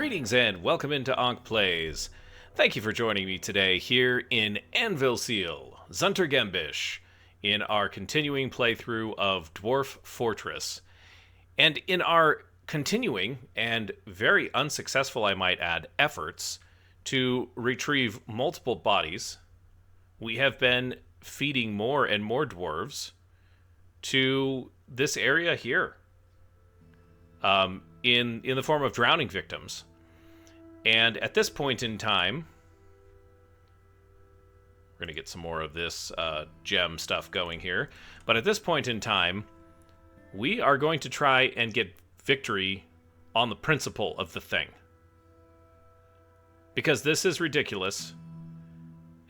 Greetings and welcome into Ankh Plays. Thank you for joining me today here in Anvilseal, Zuntergembish, in our continuing playthrough of Dwarf Fortress. And in our continuing, and very unsuccessful I might add, efforts to retrieve multiple bodies, we have been feeding more and more dwarves to this area here. In the form of drowning victims. And at this point in time, we're going to get some more of this gem stuff going here. But at this point in time, we are going to try and get victory on the principle of the thing. Because this is ridiculous,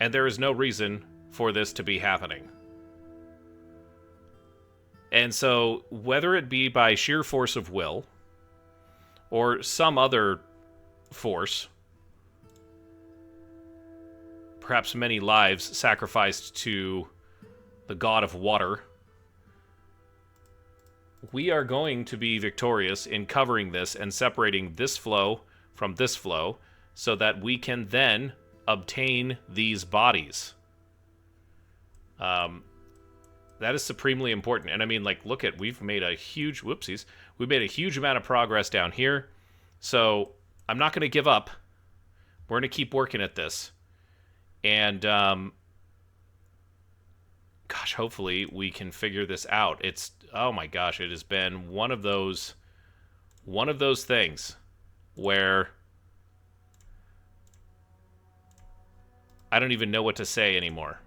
and there is no reason for this to be happening. And so, whether it be by sheer force of will, or some other force, perhaps many lives sacrificed to the god of water, we are going to be victorious in covering this and separating this flow from this flow so that we can then obtain these bodies. That is supremely important. And I mean, like, look at, we've made a huge, whoopsies, we made a huge amount of progress down here. So I'm not going to give up. We're going to keep working at this. And, gosh, hopefully we can figure this out. It's, oh my gosh, it has been one of those things where I don't even know what to say anymore.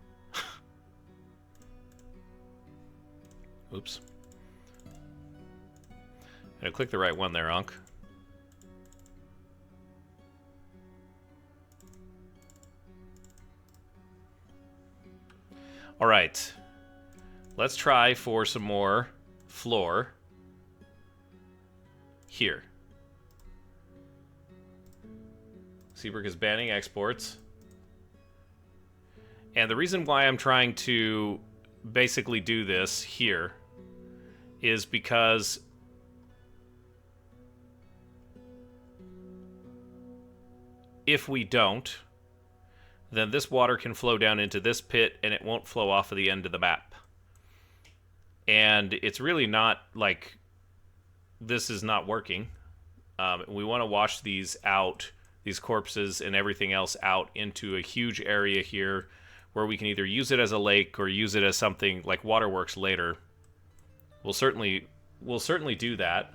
Oops. I click the right one there, Unc. All right. Let's try for some more floor here. Seabrook is banning exports. And the reason why I'm trying to basically do this here is because if we don't, then this water can flow down into this pit and it won't flow off of the end of the map. And it's really not like this is not working. We want to wash these out, these corpses and everything else out into a huge area here where we can either use it as a lake or use it as something like waterworks later. We'll certainly do that.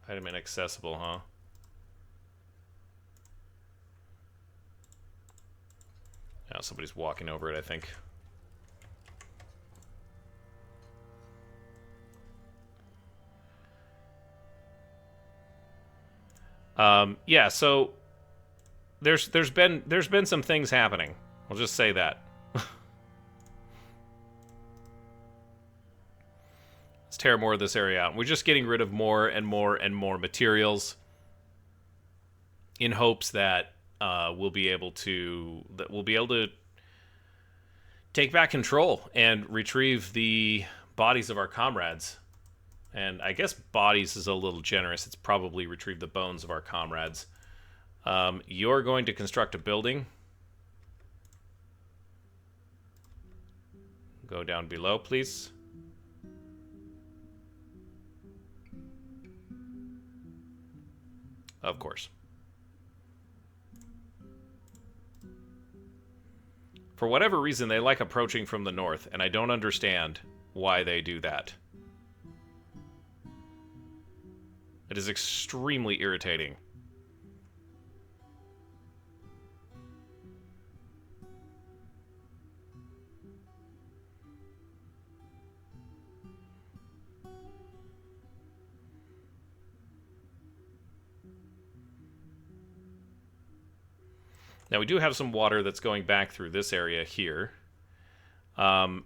Item inaccessible, huh? Now somebody's walking over it, I think. Yeah, so there's been some things happening. I'll just say that. Let's tear more of this area out. We're just getting rid of more and more and more materials in hopes that we'll be able to take back control and retrieve the bodies of our comrades. And I guess bodies is a little generous. It's probably retrieve the bones of our comrades. You're going to construct a building. Go down below, please. Of course. For whatever reason, they like approaching from the north, and I don't understand why they do that. It is extremely irritating. Now, we do have some water that's going back through this area here. And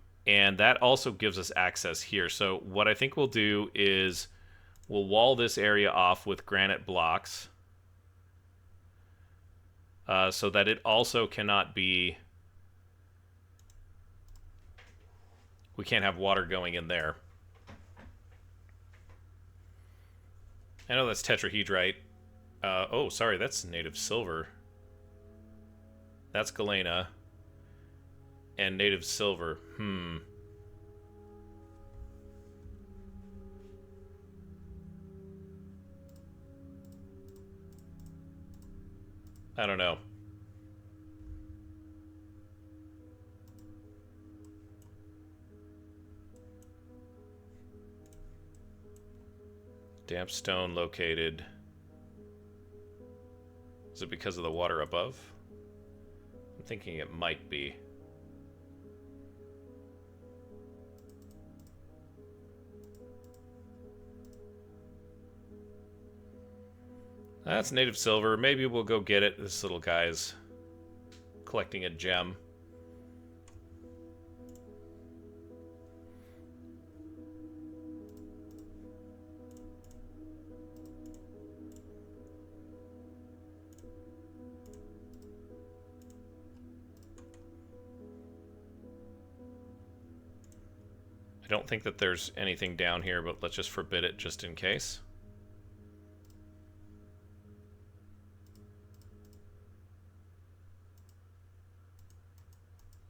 that also gives us access here. So what I think we'll do is we'll wall this area off with granite blocks. so that it also cannot be... We can't have water going in there. I know that's tetrahedrite. Oh, sorry, that's native silver. That's galena. And native silver. I don't know. Damp stone located. Is it because of the water above? I'm thinking it might be. That's native silver. Maybe we'll go get it. This little guy's collecting a gem. I don't think that there's anything down here, but let's just forbid it just in case.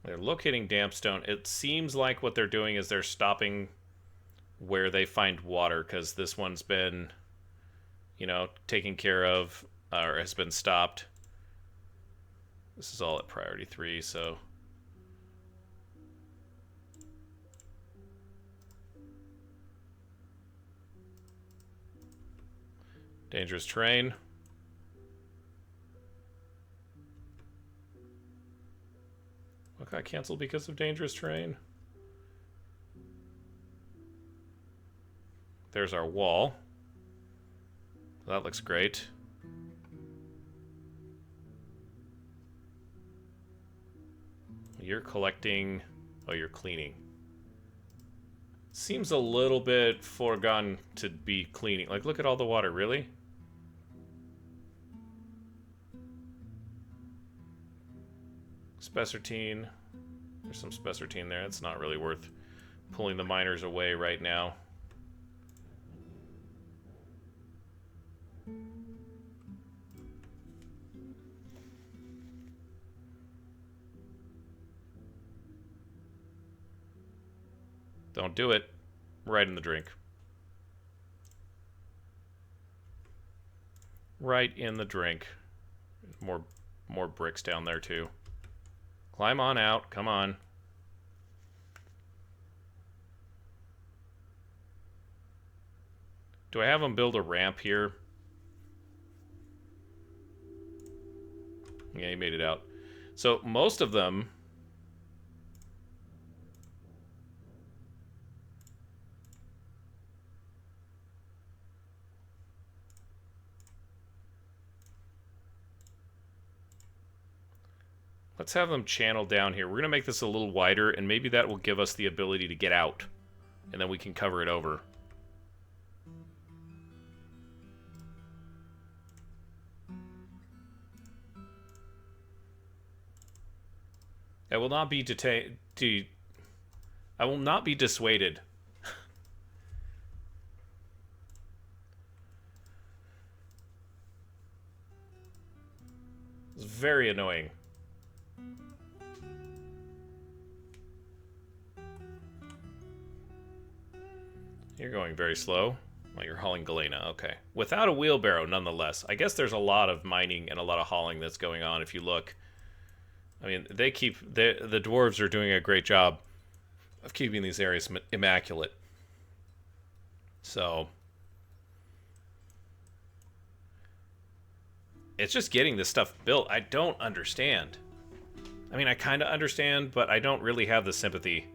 They're locating dampstone. It seems like what they're doing is they're stopping where they find water, because this one's been, you know, taken care of, or has been stopped. This is all at priority 3, so... Dangerous terrain. What got canceled because of dangerous terrain? There's our wall. That looks great. You're collecting... Oh, you're cleaning. Seems a little bit foregone to be cleaning. Like, look at all the water, really? Spessartine. There's some spessartine there. It's not really worth pulling the miners away right now. Don't do it. Right in the drink. Right in the drink. More bricks down there too. Climb on out. Come on. Do I have them build a ramp here? Yeah, he made it out. So most of them... Let's have them channel down here. We're going to make this a little wider, and maybe that will give us the ability to get out. And then we can cover it over. I will not be I will not be dissuaded. It's very annoying. You're going very slow. Well, you're hauling galena, okay. Without a wheelbarrow, nonetheless. I guess there's a lot of mining and a lot of hauling that's going on if you look. I mean, the dwarves are doing a great job of keeping these areas immaculate. So... It's just getting this stuff built. I don't understand. I mean, I kind of understand, but I don't really have the sympathy.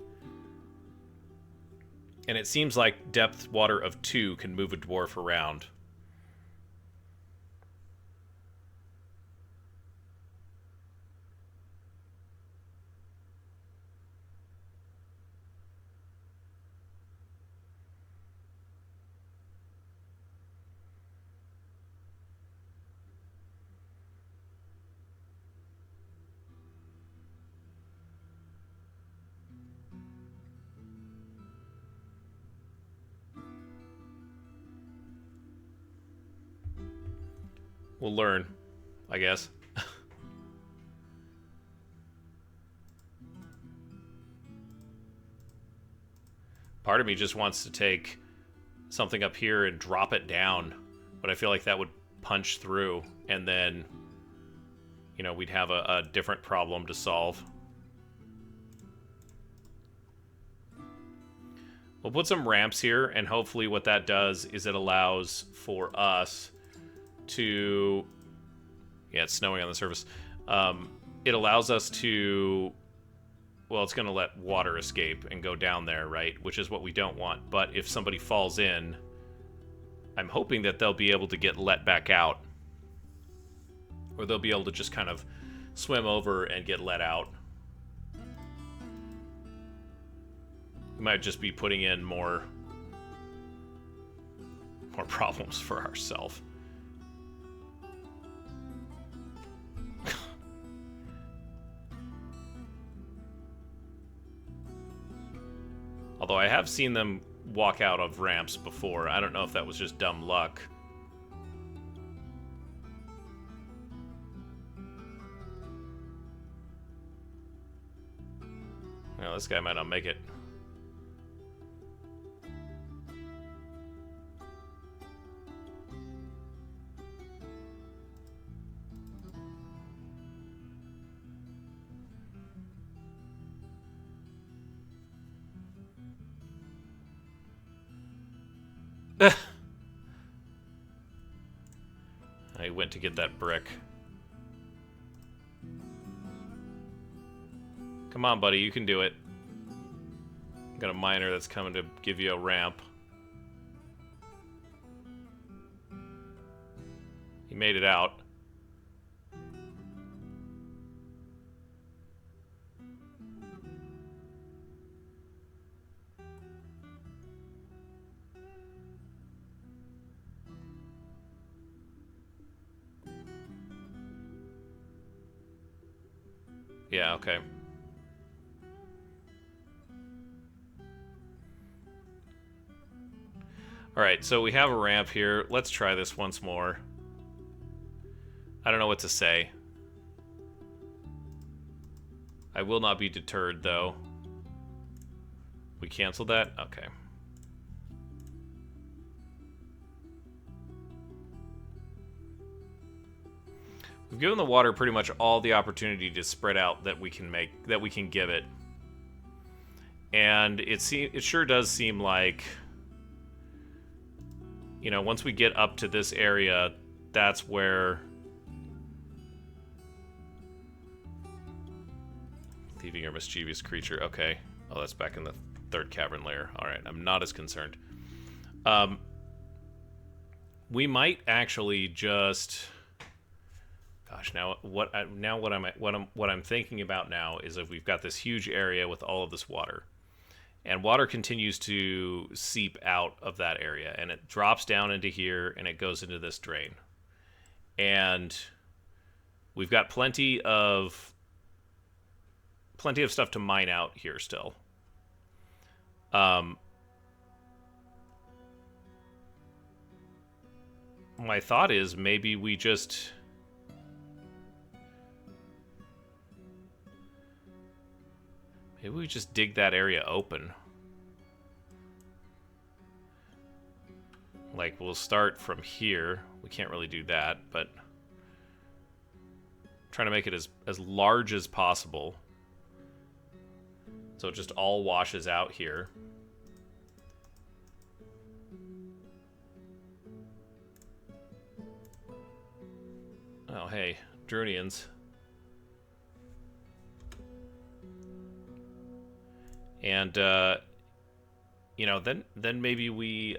And it seems like depth water of 2 can move a dwarf around. We'll learn, I guess. Part of me just wants to take something up here and drop it down, but I feel like that would punch through, and then, you know, we'd have a different problem to solve. We'll put some ramps here, and hopefully what that does is it allows for us to... Yeah, it's snowing on the surface. It allows us to... Well, it's going to let water escape and go down there, right? Which is what we don't want. But if somebody falls in, I'm hoping that they'll be able to get let back out. Or they'll be able to just kind of swim over and get let out. We might just be putting in more problems for ourselves. Although I have seen them walk out of ramps before. I don't know if that was just dumb luck. Well, this guy might not make it. I went to get that brick. Come on, buddy, you can do it. Got a miner that's coming to give you a ramp. He made it out. Yeah, okay. Alright, so we have a ramp here. Let's try this once more. I don't know what to say. I will not be deterred, though. We canceled that? Okay. We've given the water pretty much all the opportunity to spread out that we can give it. And it sure does seem like, you know, once we get up to this area, that's where... Leaving your mischievous creature. Okay. Oh, that's back in the third cavern layer. Alright, I'm not as concerned. We might actually just... Gosh, now what I'm thinking about now is if we've got this huge area with all of this water, and water continues to seep out of that area, and it drops down into here, and it goes into this drain, and we've got plenty of stuff to mine out here still. My thought is maybe we just... Maybe we just dig that area open. Like, we'll start from here. We can't really do that, but... trying to make it as large as possible. So it just all washes out here. Oh, hey, Drunians. And, you know, then maybe we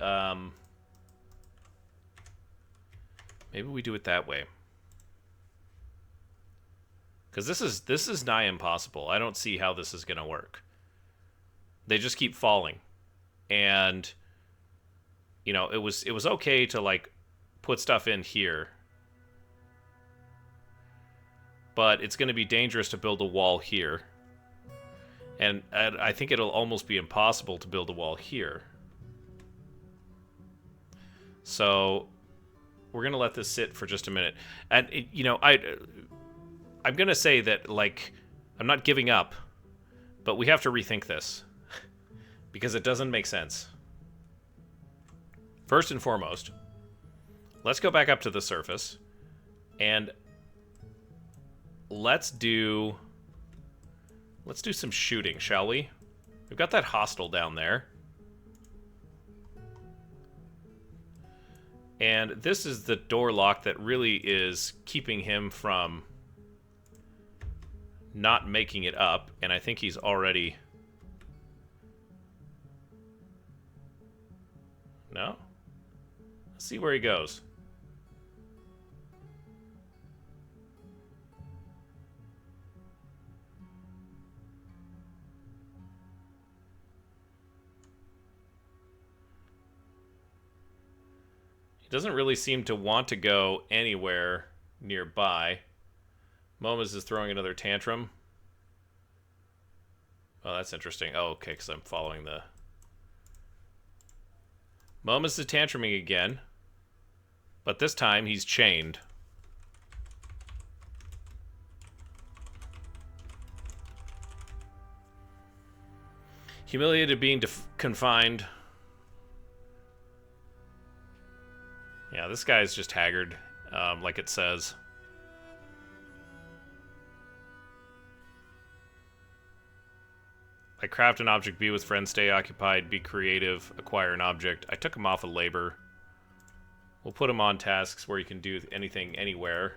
do it that way. Because this is nigh impossible. I don't see how this is going to work. They just keep falling. And, you know, it was okay to, like, put stuff in here. But it's going to be dangerous to build a wall here. And I think it'll almost be impossible to build a wall here. So, we're gonna let this sit for just a minute. And you know, I'm gonna say that, like, I'm not giving up, but we have to rethink this because it doesn't make sense. First and foremost, let's go back up to the surface and let's do some shooting, shall we? We've got that hostile down there. And this is the door lock that really is keeping him from not making it up, and I think he's already... No? Let's see where he goes. He doesn't really seem to want to go anywhere nearby. Momuz is throwing another tantrum. Oh, that's interesting. Oh, okay, because I'm following the... Momuz is tantruming again. But this time, he's chained. Humiliated being confined. Yeah, this guy's just haggard, like it says. I craft an object, be with friends, stay occupied, be creative, acquire an object. I took him off of labor. We'll put him on tasks where he can do anything, anywhere.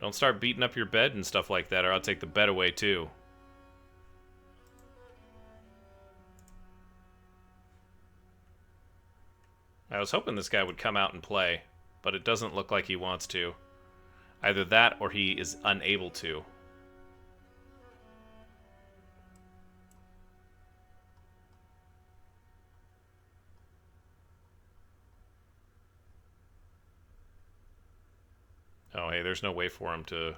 Don't start beating up your bed and stuff like that, or I'll take the bed away too. I was hoping this guy would come out and play, but it doesn't look like he wants to. Either that or he is unable to. Oh, hey, there's no way for him to...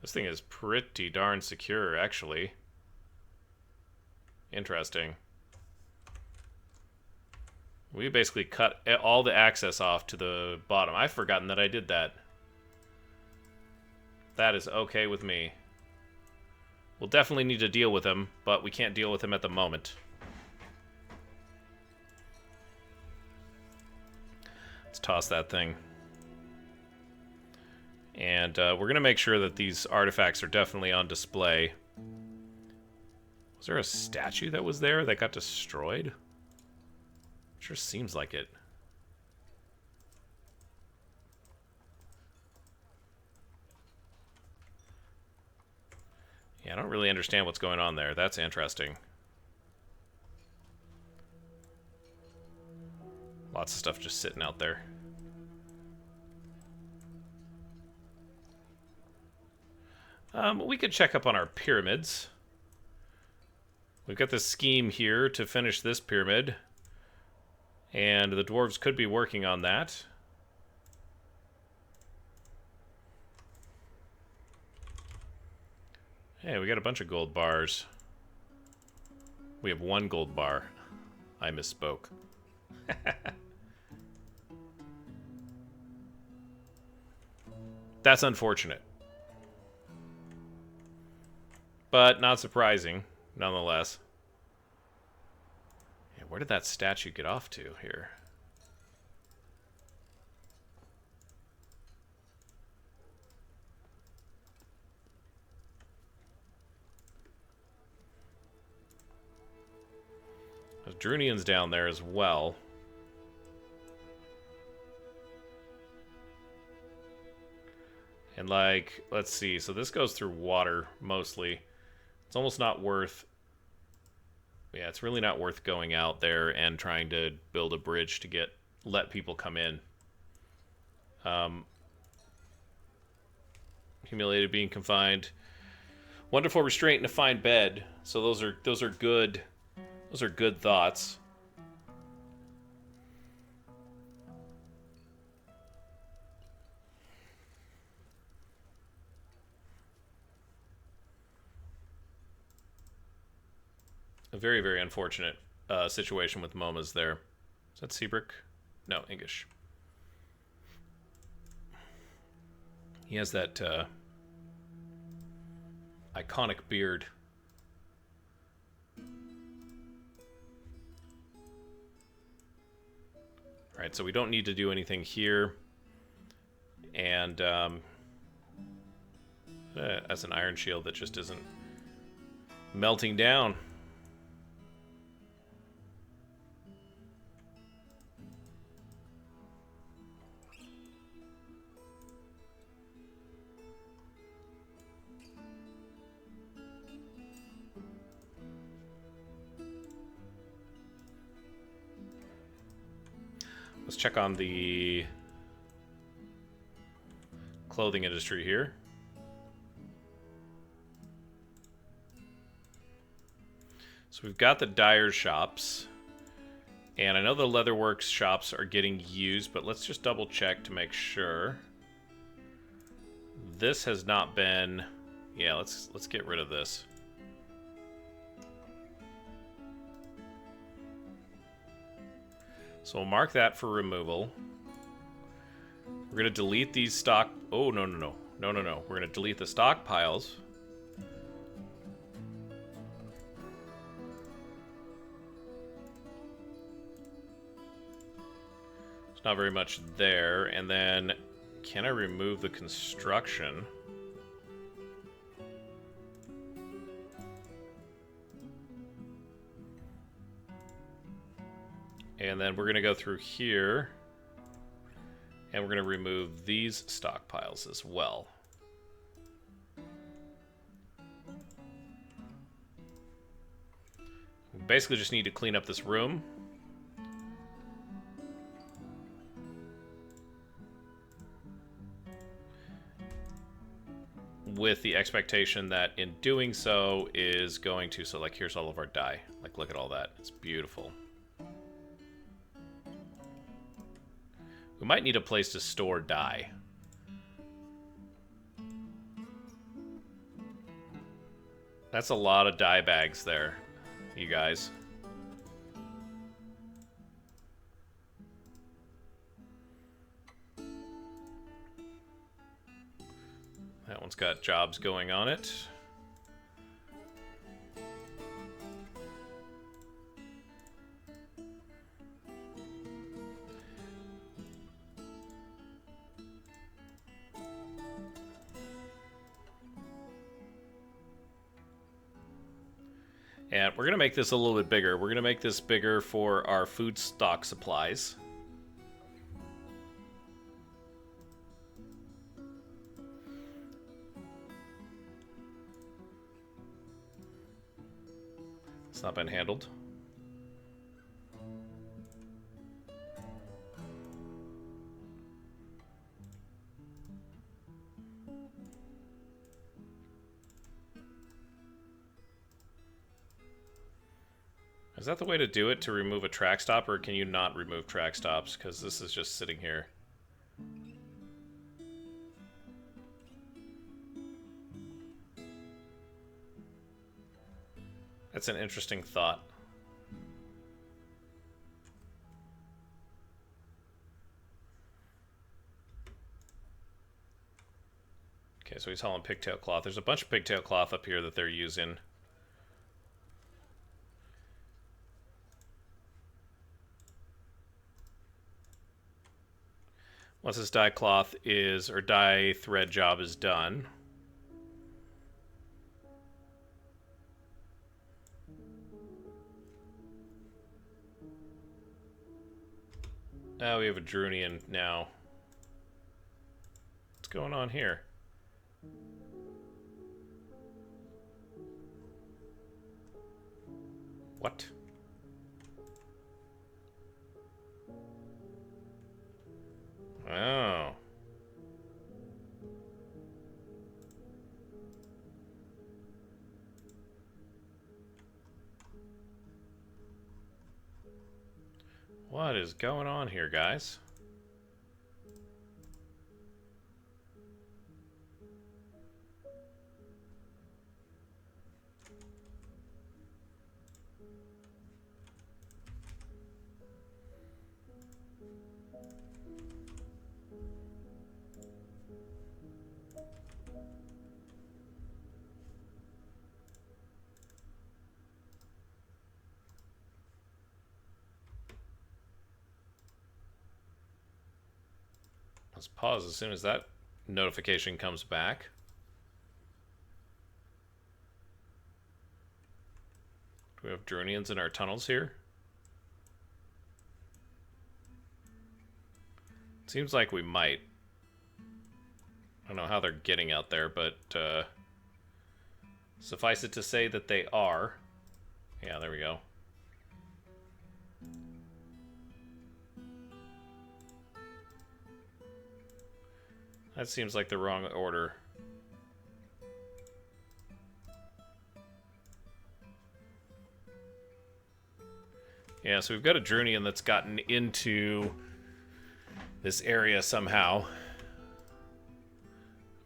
This thing is pretty darn secure, actually. Interesting. We basically cut all the access off to the bottom. I've forgotten that I did that. That is okay with me. We'll definitely need to deal with him, but we can't deal with him at the moment. Let's toss that thing. And we're going to make sure that these artifacts are definitely on display. Was there a statue that was there that got destroyed? Sure seems like it. Yeah, I don't really understand what's going on there. That's interesting. Lots of stuff just sitting out there. We could check up on our pyramids. We've got this scheme here to finish this pyramid. And the dwarves could be working on that. Hey, we got a bunch of gold bars. We have one gold bar. I misspoke. That's unfortunate. But not surprising, nonetheless. Yeah, where did that statue get off to here? There's Drunians down there as well. And like, let's see, so this goes through water mostly. It's almost not worth... Yeah, it's really not worth going out there and trying to build a bridge to let people come in. Humiliated, being confined. Wonderful restraint and a fine bed. So those are good. Those are good thoughts. A very, very unfortunate situation with Momuz there. Is that Seabrook? No, English. He has that iconic beard. Alright, so we don't need to do anything here. And as an iron shield that just isn't melting down. Let's check on the clothing industry here. So we've got the dyer shops. And I know the leatherworks shops are getting used, but let's just double check to make sure. This has not been... Yeah, let's get rid of this. So we'll mark that for removal. We're going to delete these stock... Oh, no. We're going to delete the stockpiles. There's not very much there. And then, can I remove the construction? And then we're going to go through here, and we're going to remove these stockpiles as well. We basically just need to clean up this room. With the expectation that in doing so is going to... So, like, here's all of our dye. Like, look at all that. It's beautiful. We might need a place to store dye. That's a lot of dye bags there, you guys. That one's got jobs going on it. And we're going to make this a little bit bigger. We're going to make this bigger for our food stock supplies. It's not been handled. Is that the way to do it, to remove a track stop, or can you not remove track stops? Because this is just sitting here. That's an interesting thought. Okay, so he's hauling pigtail cloth. There's a bunch of pigtail cloth up here that they're using. Once this dye cloth is, or dye thread job is done. Now we have a Drunian now. What's going on here? What? Oh. What is going on here, guys? Let's pause as soon as that notification comes back. Do we have Drunians in our tunnels here? Seems like we might. I don't know how they're getting out there, but suffice it to say that they are. Yeah, there we go. That seems like the wrong order. Yeah, so we've got a Drunian that's gotten into this area somehow.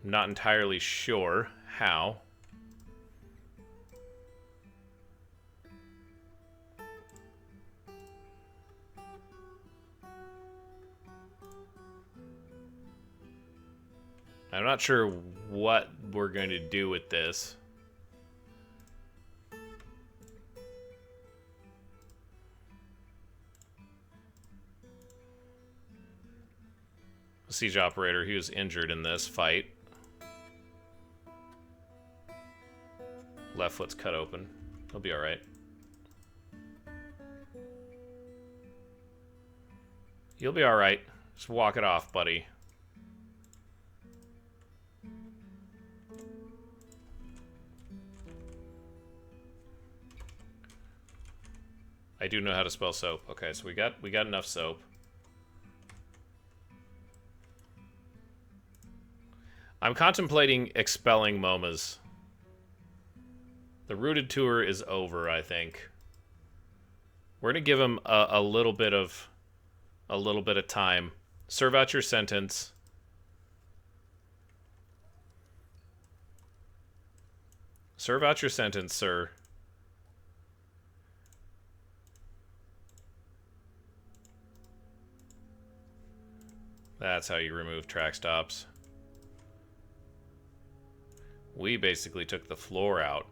I'm not entirely sure how. I'm not sure what we're going to do with this. The siege operator, he was injured in this fight. Left foot's cut open. He'll be alright. You'll be alright. Just walk it off, buddy. I do know how to spell soap. Okay, so we got enough soap. I'm contemplating expelling Momuz. The rooted tour is over, I think. We're gonna give him a little bit of time. Serve out your sentence. Serve out your sentence, sir. That's how you remove track stops. We basically took the floor out.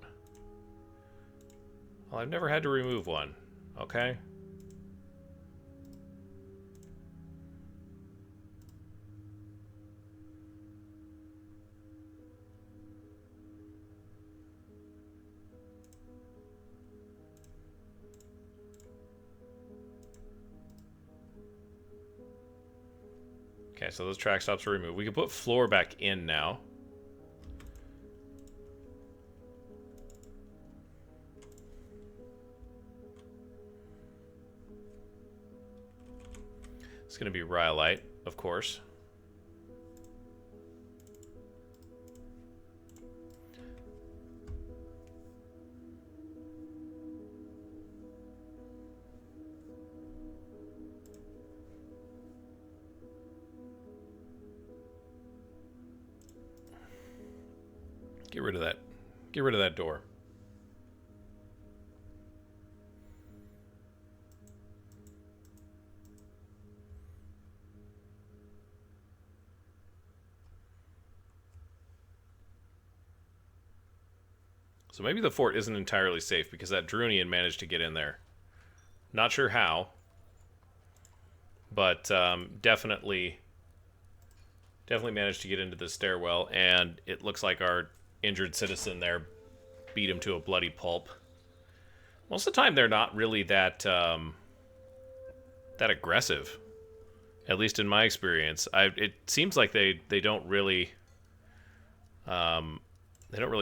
Well, I've never had to remove one. Okay. Okay, so those track stops are removed. We can put floor back in now. It's going to be rhyolite, of course. Get rid of that. Get rid of that door. So maybe the fort isn't entirely safe because that Drunian managed to get in there. Not sure how, but definitely managed to get into the stairwell, and it looks like our injured citizen there beat him to a bloody pulp. Most of the time, they're not really that that aggressive, at least in my experience. It seems like they don't really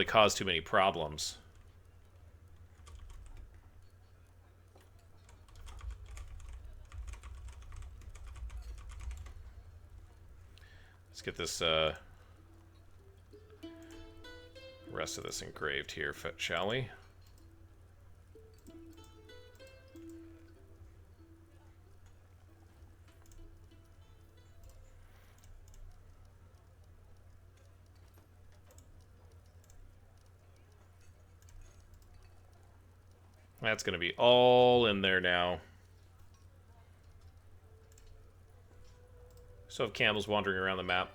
cause too many problems. Let's get this rest of this engraved here, shall we? That's going to be all in there now. So have camels wandering around the map.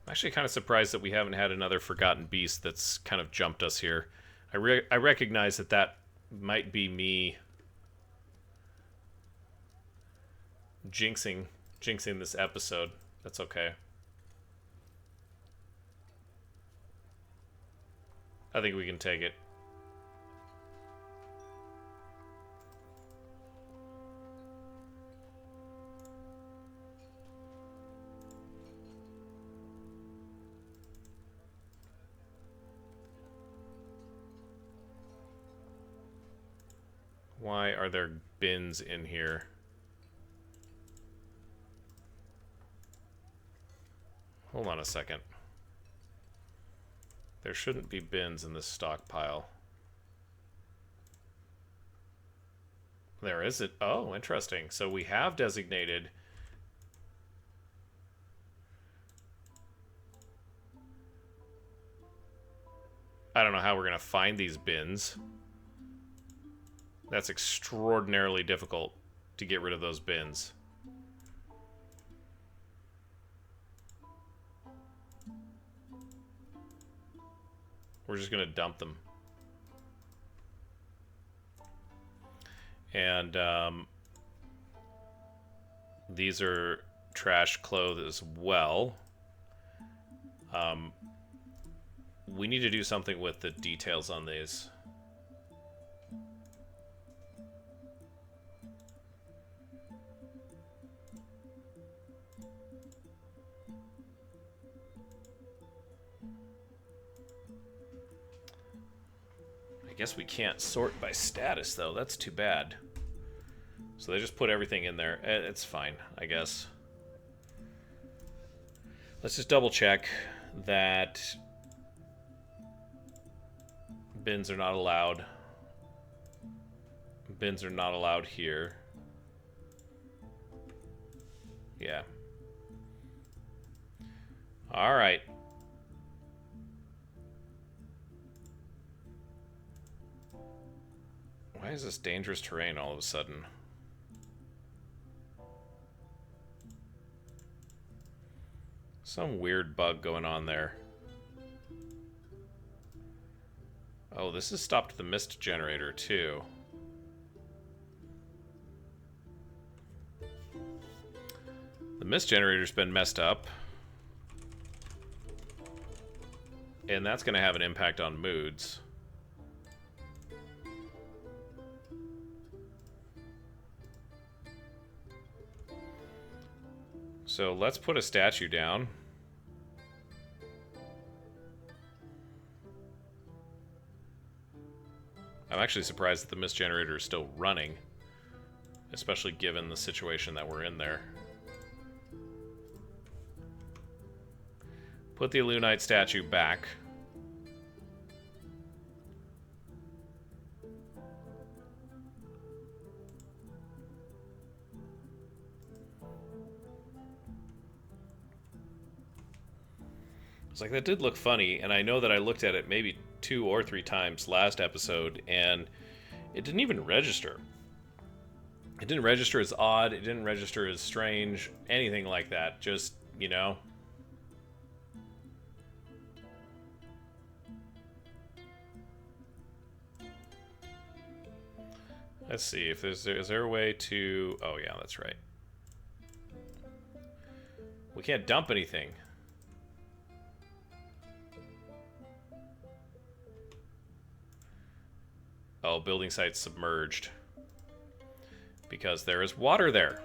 I'm actually kind of surprised that we haven't had another forgotten beast that's kind of jumped us here. I recognize that that might be me jinxing this episode. That's okay. I think we can take it. Why are there bins in here? Hold on a second. There shouldn't be bins in this stockpile. There is it. Oh, interesting. So we have designated... I don't know how we're going to find these bins. That's extraordinarily difficult to get rid of those bins. We're just going to dump them. And these are trash clothes as well. We need to do something with the details on these. I guess we can't sort by status, though. That's too bad. So they just put everything in there. It's fine, I guess. Let's just double check that bins are not allowed. Bins are not allowed here. Yeah. All right. Why is this dangerous terrain all of a sudden? Some weird bug going on there. Oh, this has stopped the mist generator too. The mist generator's been messed up. And that's going to have an impact on moods. So let's put a statue down. I'm actually surprised that the mist generator is still running, especially given the situation that we're in there. Put the Elunite statue back. It's like, that did look funny, and I know that I looked at it maybe 2 or 3 times last episode, and it didn't even register. It didn't register as odd, it didn't register as strange, anything like that. Just, you know. Let's see if is there a way to... Oh yeah, that's right. We can't dump anything. Oh, building site submerged. Because there is water there.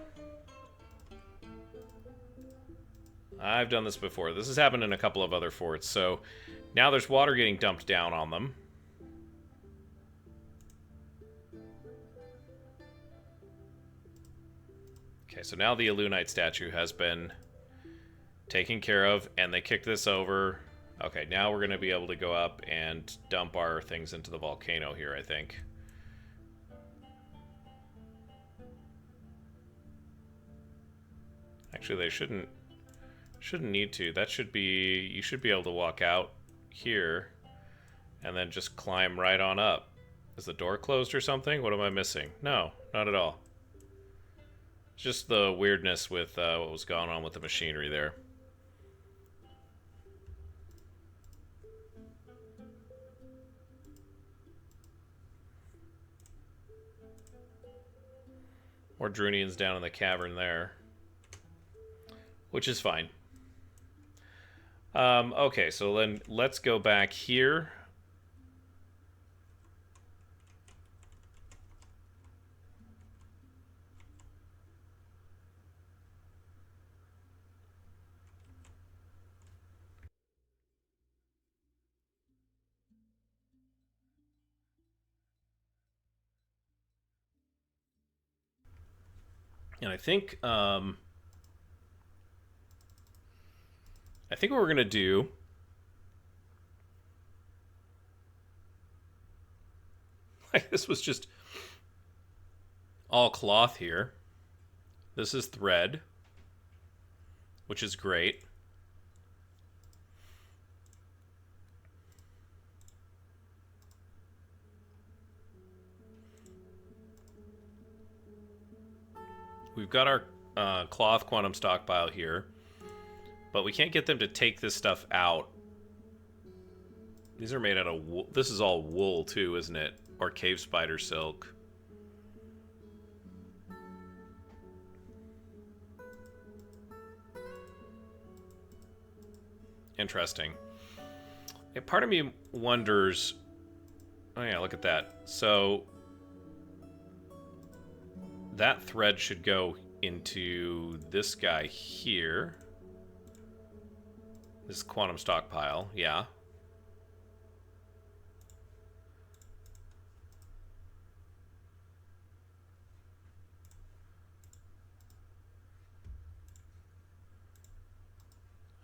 I've done this before. This has happened in a couple of other forts. So now there's water getting dumped down on them. Okay, so now the Elunite statue has been taken care of, and they kicked this over. Okay, now we're going to be able to go up and dump our things into the volcano here, I think. Actually, they shouldn't need to. That should be... You should be able to walk out here and then just climb right on up. Is the door closed or something? What am I missing? No, not at all. Just the weirdness with what was going on with the machinery there. Or Drunians down in the cavern there. Which is fine. Okay, so then let's go back here. And I think what we're gonna do. This was just all cloth here. This is thread, which is great. We've got our cloth quantum stockpile here, but we can't get them to take this stuff out. These are made out of wool. This is all wool too, isn't it? Or cave spider silk. Interesting. Yeah, part of me wonders... Oh yeah, look at that. So... that thread should go into this guy here. This quantum stockpile, yeah.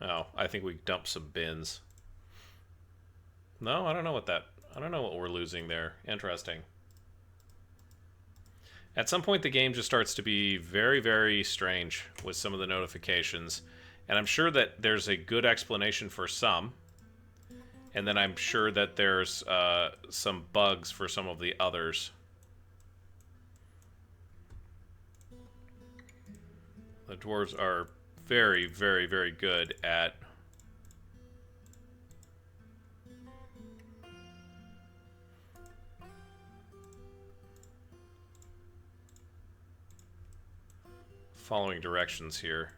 Oh, I think we dumped some bins. No, I don't know what we're losing there. Interesting. At some point, the game just starts to be very, very strange with some of the notifications. And I'm sure that there's a good explanation for some. And then I'm sure that there's some bugs for some of the others. The dwarves are very, very, very good at... following directions here.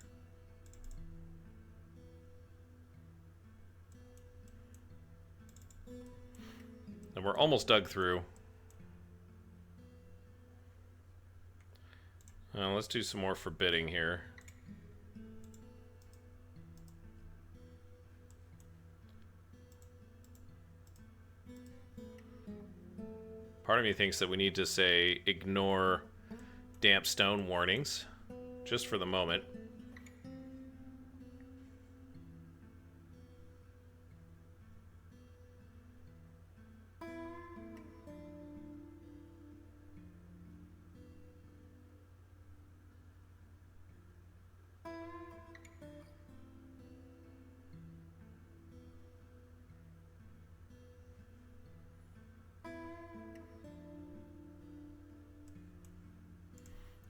And we're almost dug through. Let's do some more forbidding here. Part of me thinks that we need to say ignore damp stone warnings, just for the moment.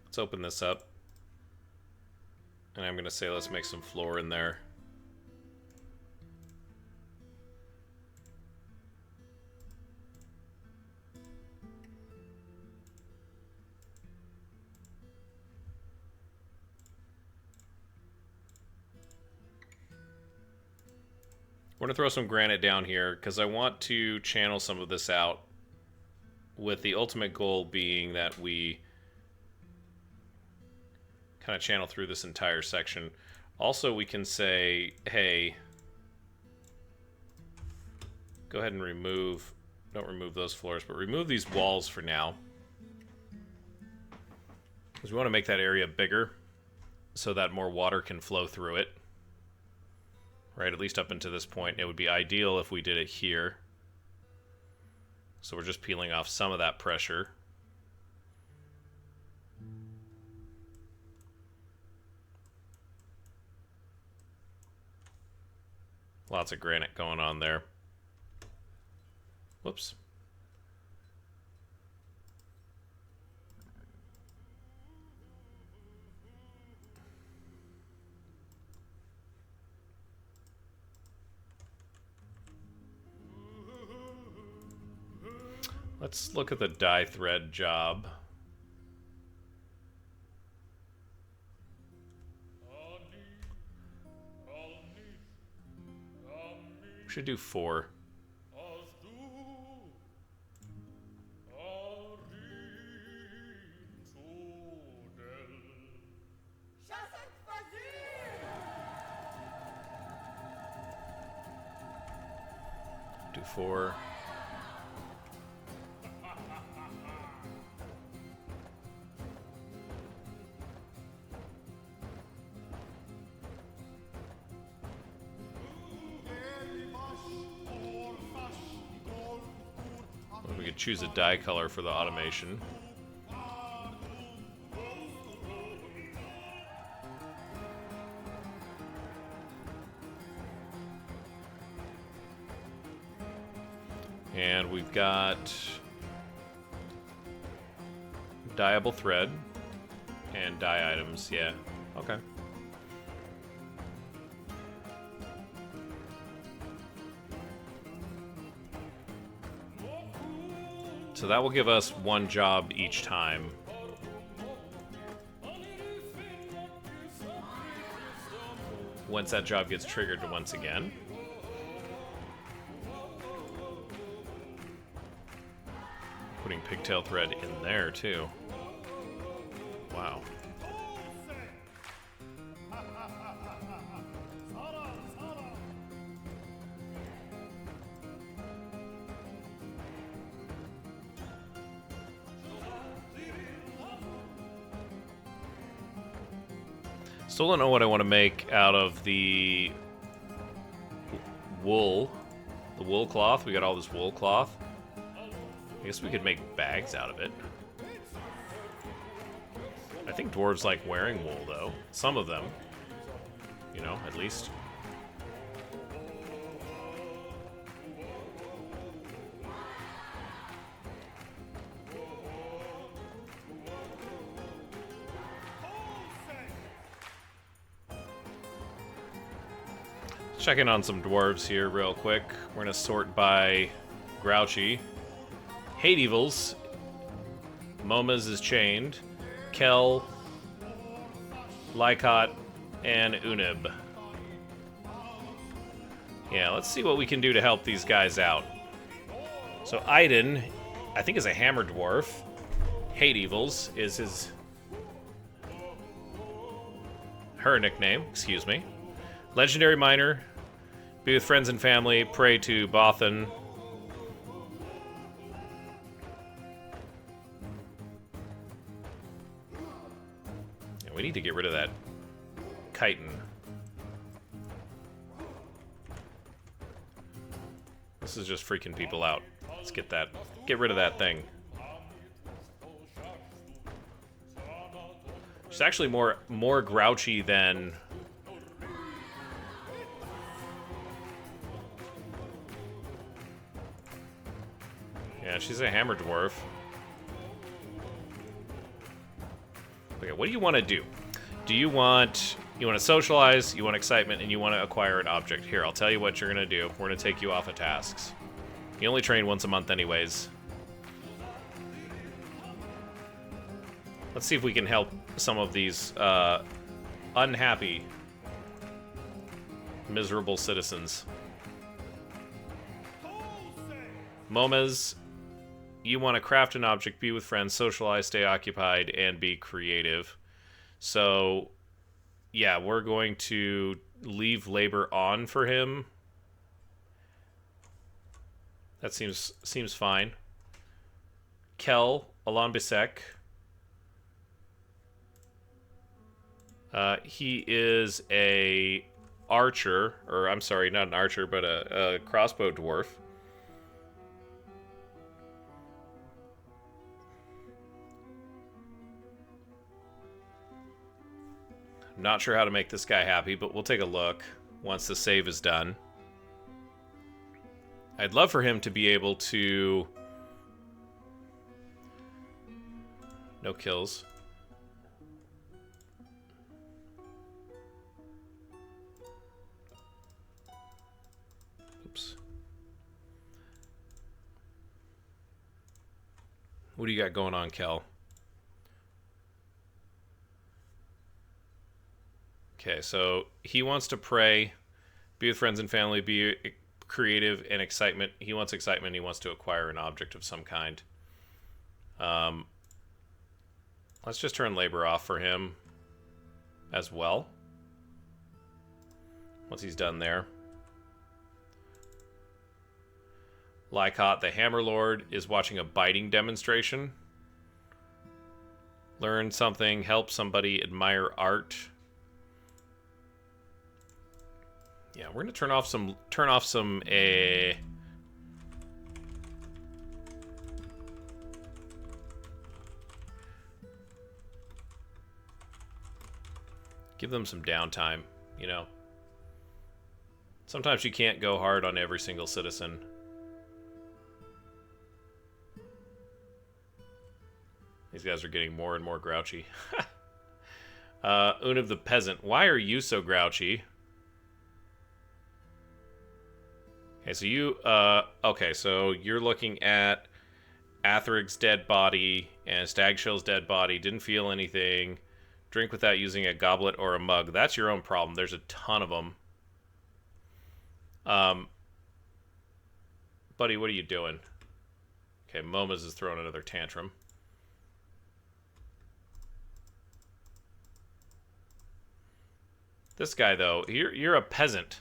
Let's open this up. And I'm going to say let's make some floor in there. We're going to throw some granite down here because I want to channel some of this out, with the ultimate goal being that we kind of channel through this entire section. Also, we can say, hey, go ahead and remove, don't remove those floors, but remove these walls for now. Because we want to make that area bigger so that more water can flow through it. Right, at least up until this point. It would be ideal if we did it here. So we're just peeling off some of that pressure. Lots of granite going on there. Whoops. Let's look at the dye thread job. should do 4. Do 4. We could choose a dye color for the automation. And we've got dyeable thread and dye items. Yeah, okay. So that will give us 1 job each time. Once that job gets triggered once again. Putting pigtail thread in there too. Wow. Still don't know what I want to make out of the wool. The wool cloth. We got all this wool cloth. I guess we could make bags out of it. I think dwarves like wearing wool, though. Some of them. You know, at least. Checking on some dwarves here real quick. We're going to sort by Grouchy. Hate Evils. Momuz is chained. Kel, Lycott, and Unib. Yeah, let's see what we can do to help these guys out. So Aiden, I think, is a hammer dwarf. Hate Evils is her nickname, excuse me. Legendary miner. Be with friends and family. Pray to Bothan. Yeah, we need to get rid of that chitin. This is just freaking people out. Let's get rid of that thing. She's actually more grouchy than... Yeah, she's a hammer dwarf. Okay, what do you want to do? You want to socialize, you want excitement, and you want to acquire an object. Here, I'll tell you what you're going to do. We're going to take you off of tasks. You only train once a month anyways. Let's see if we can help some of these unhappy, miserable citizens. Momuz, you want to craft an object, be with friends, socialize, stay occupied, and be creative. So, yeah, we're going to leave labor on for him. That seems fine. Kel, Alon Bisek. He is a archer, or I'm sorry, not an archer, but a crossbow dwarf. Not sure how to make this guy happy, but we'll take a look once the save is done. I'd love for him to be able to... No kills. Oops. What do you got going on, Kel? Okay, so he wants to pray, be with friends and family, be creative and excitement. He wants excitement. He wants to acquire an object of some kind. Let's just turn labor off for him as well. Once he's done there. Lycott, the Hammerlord, is watching a biting demonstration. Learn something, help somebody, admire art. Yeah, we're gonna turn off some give them some downtime, you know. Sometimes you can't go hard on every single citizen. These guys are getting more and more grouchy. Univ the Peasant. Why are you so grouchy? Okay, so you... okay, so you're looking at Athrig's dead body and Stagshell's dead body. Didn't feel anything. Drink without using a goblet or a mug. That's your own problem. There's a ton of them. Buddy, what are you doing? Okay, Momuz is throwing another tantrum. This guy, though, you're a peasant.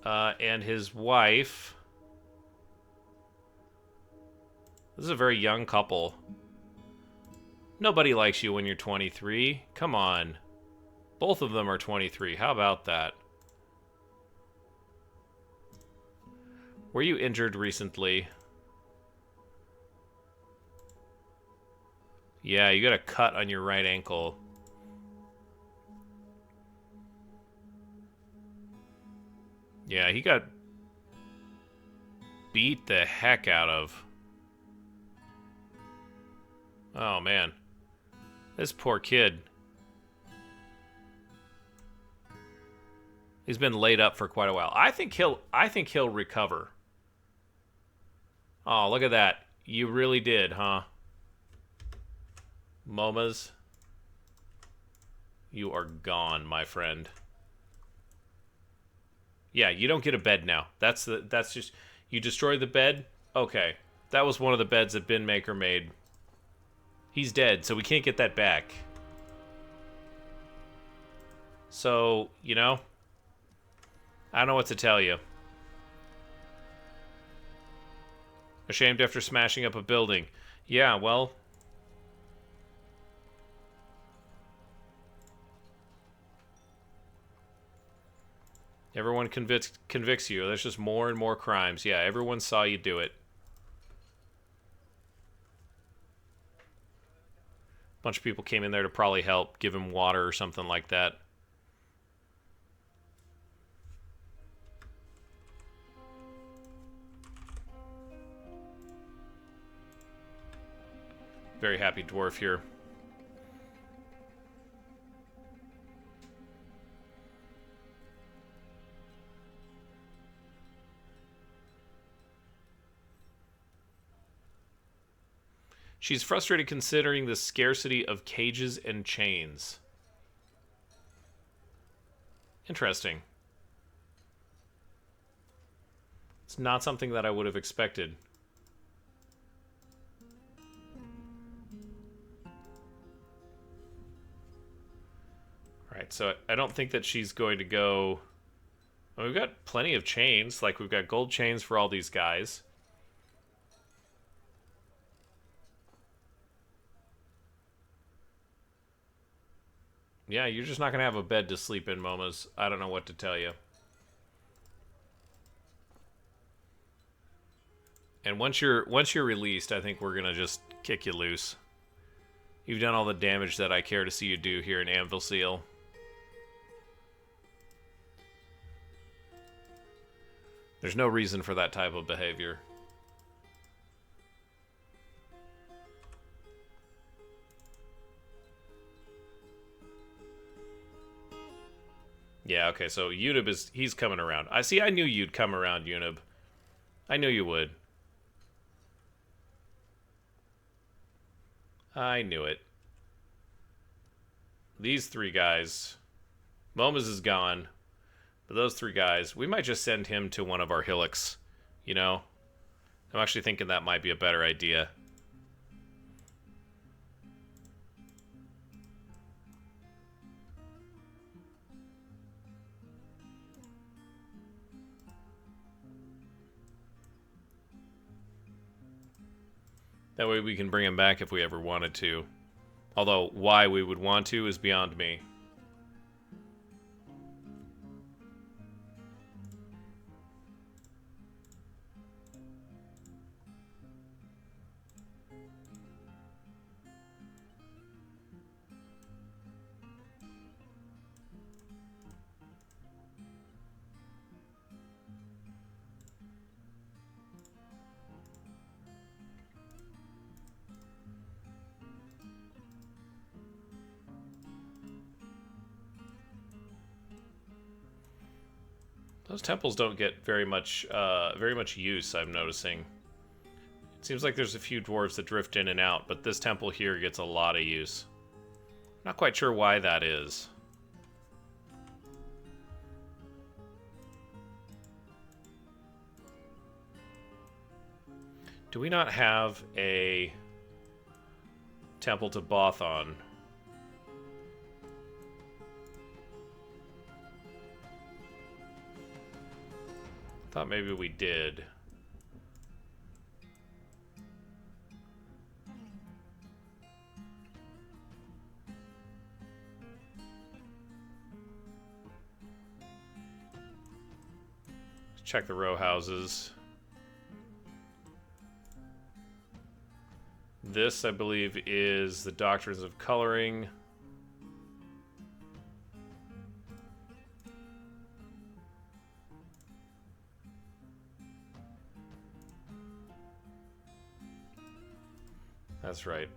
And his wife... This is a very young couple. Nobody likes you when you're 23. Come on. Both of them are 23. How about that? Were you injured recently? Yeah, you got a cut on your right ankle. Yeah, he got beat the heck out of. Oh, man. This poor kid. He's been laid up for quite a while. I think he'll recover. Oh, look at that. You really did, huh? Momuz, you are gone, my friend. Yeah, you don't get a bed now. That's just... You destroyed the bed? Okay. That was one of the beds that Bin Maker made. He's dead, so we can't get that back. So, you know... I don't know what to tell you. Ashamed after smashing up a building. Yeah, well... Everyone convicts you. There's just more and more crimes. Yeah, everyone saw you do it. A bunch of people came in there to probably help, give him water or something like that. Very happy dwarf here. She's frustrated considering the scarcity of cages and chains. Interesting. It's not something that I would have expected. Alright, so I don't think that she's going to go... Well, we've got plenty of chains. Like, we've got gold chains for all these guys. Yeah, you're just not going to have a bed to sleep in, Momuz. I don't know what to tell you. And once you're released, I think we're going to just kick you loose. You've done all the damage that I care to see you do here in Anvilseal. There's no reason for that type of behavior. Yeah, okay, so Unib he's coming around. I knew you'd come around, Unib. I knew you would. I knew it. These three guys. Momuz is gone. But those three guys, we might just send him to one of our hillocks, you know? I'm actually thinking that might be a better idea. That way we can bring him back if we ever wanted to. Although, why we would want to is beyond me. Those temples don't get very much use, I'm noticing. It seems like there's a few dwarves that drift in and out, but this temple here gets a lot of use. Not quite sure why that is. Do we not have a temple to Bothon? Thought maybe we did. Let's check the row houses. This, I believe, is the Doctrines of Coloring. That's right.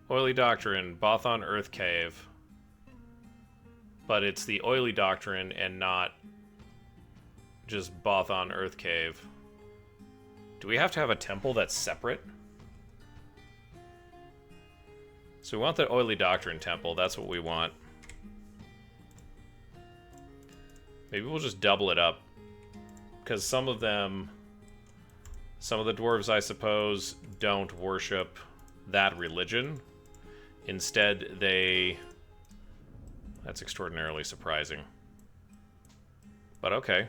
Oily Doctrine, Bothon Earth Cave. But it's the Oily Doctrine and not just Bothon Earth Cave. Do we have to have a temple that's separate? So we want the Oily Doctrine temple. That's what we want. Maybe we'll just double it up. Because some of the dwarves, I suppose, don't worship that religion. Instead, they... That's extraordinarily surprising. But okay.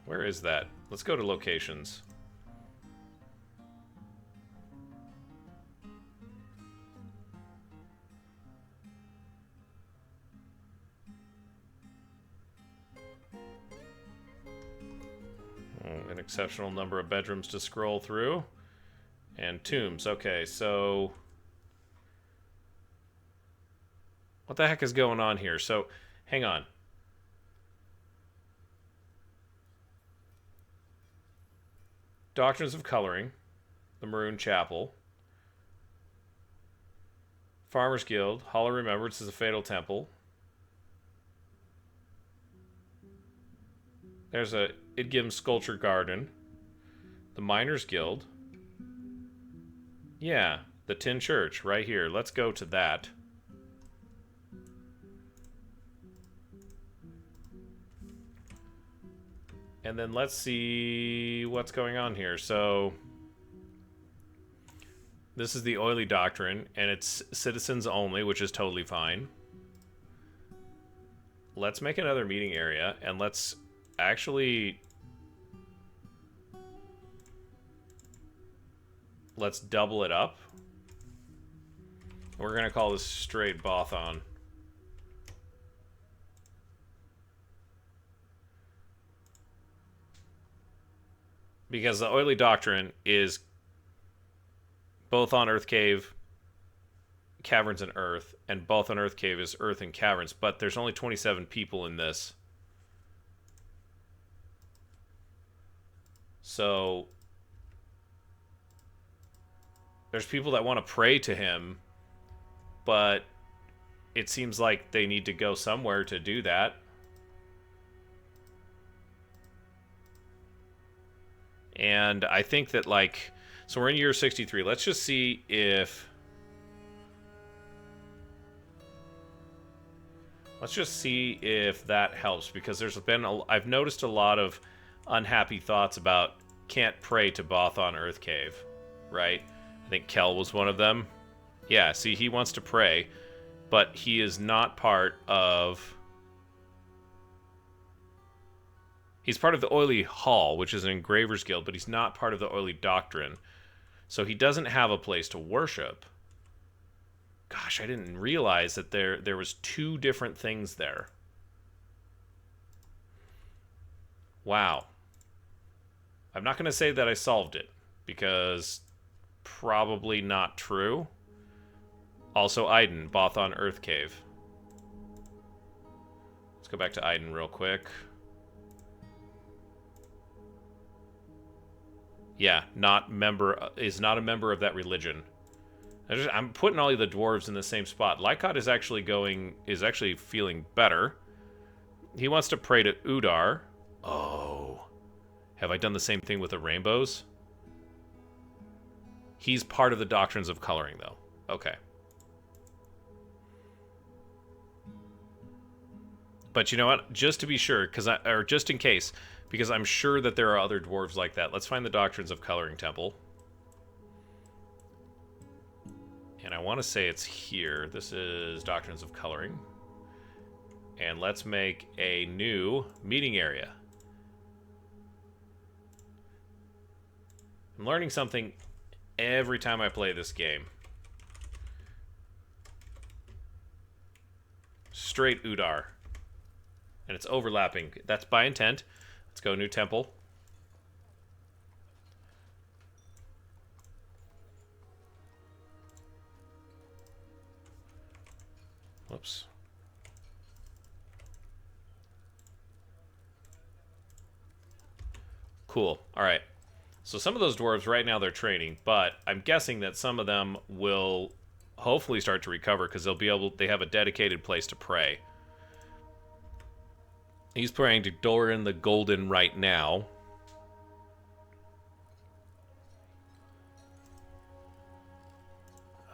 Where is that? Let's go to locations. An exceptional number of bedrooms to scroll through. And tombs. Okay, so... What the heck is going on here? So, hang on. Doctrines of Coloring, the Maroon Chapel, Farmers Guild, Hall of Remembrance is a Fatal Temple. There's a Idgim Sculpture Garden, the Miners Guild. Yeah, the Tin Church right here. Let's go to that. And then let's see what's going on here. So, this is the Oily Doctrine, and it's citizens only, which is totally fine. Let's make another meeting area, and let's actually... Let's double it up. We're going to call this straight Bothon. Because the Oily Doctrine is both on Earth Cave, caverns and earth, and both on Earth Cave is earth and caverns, but there's only 27 people in this. So there's people that want to pray to him, but it seems like they need to go somewhere to do that. And I think that, like, so we're in year 63. Let's just see if... Let's just see if that helps, because there's been I've noticed a lot of unhappy thoughts about can't pray to Both on Earth Cave, right? I think Kel was one of them. Yeah, see, he wants to pray, but he is not part of... He's part of the Oily Hall, which is an engraver's guild, but he's not part of the Oily Doctrine. So he doesn't have a place to worship. Gosh, I didn't realize that there was two different things there. Wow. I'm not going to say that I solved it, because probably not true. Also, Aiden, Both on Earth Cave. Let's go back to Aiden real quick. Yeah, is not a member of that religion. I'm putting all of the dwarves in the same spot. Lykot is actually feeling better. He wants to pray to Udar. Oh. Have I done the same thing with the rainbows? He's part of the doctrines of coloring, though. Okay. But you know what? Just to be sure, or just in case, because I'm sure that there are other dwarves like that. Let's find the Doctrines of Coloring Temple. And I want to say it's here. This is Doctrines of Coloring. And let's make a new meeting area. I'm learning something every time I play this game. Straight Udar. And it's overlapping. That's by intent. Let's go new temple. Whoops. Cool. All right. So some of those dwarves right now they're training, but I'm guessing that some of them will hopefully start to recover because they have a dedicated place to pray. He's praying to Doran the Golden right now.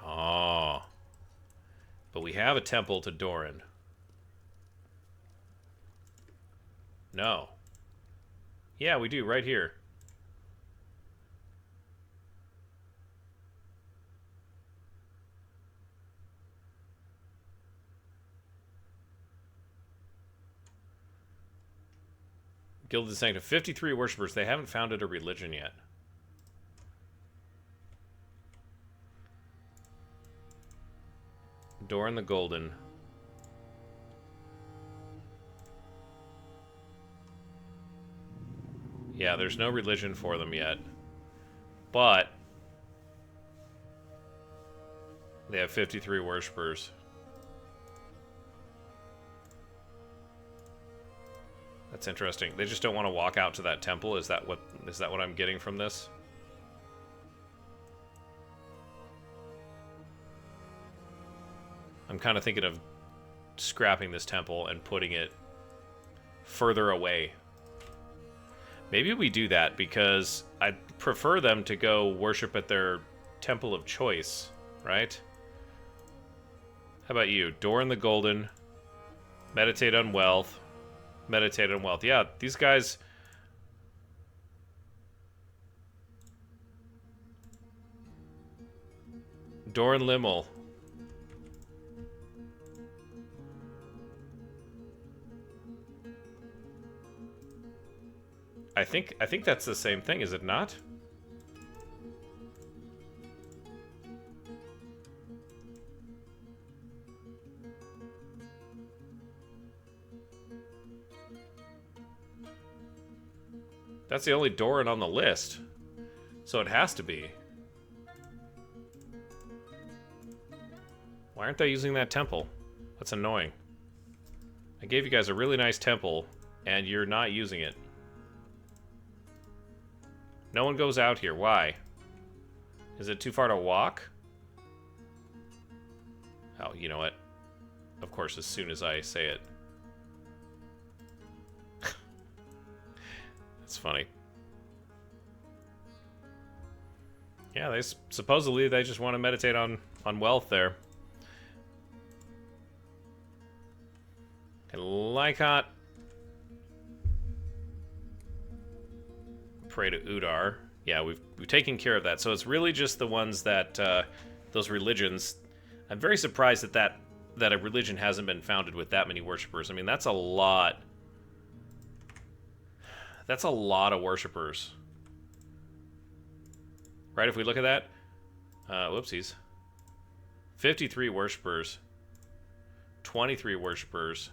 Oh. But we have a temple to Doran. No. Yeah, we do, right here. Gilded Sanctum. 53 worshippers. They haven't founded a religion yet. Doran the Golden. Yeah, there's no religion for them yet. But they have 53 worshippers. That's interesting. They just don't want to walk out to that temple. Is that what I'm getting from this? I'm kind of thinking of scrapping this temple and putting it further away. Maybe we do that because I prefer them to go worship at their temple of choice, right? How about you? Doran the Golden. Meditate on wealth. Meditate on wealth. Yeah, these guys... Doran Limmel. I think that's the same thing, is it not? That's the only Doran on the list. So it has to be. Why aren't they using that temple? That's annoying. I gave you guys a really nice temple, and you're not using it. No one goes out here. Why? Is it too far to walk? Oh, you know what? Of course, as soon as I say it. That's funny. Yeah, they supposedly they just want to meditate on wealth there. And Lycott. Pray to Udar. Yeah, we've taken care of that. So it's really just the ones that those religions. I'm very surprised that a religion hasn't been founded with that many worshippers. I mean, that's a lot. That's a lot of worshippers. Right, if we look at that. Whoopsies. 53 worshippers. 23 worshippers.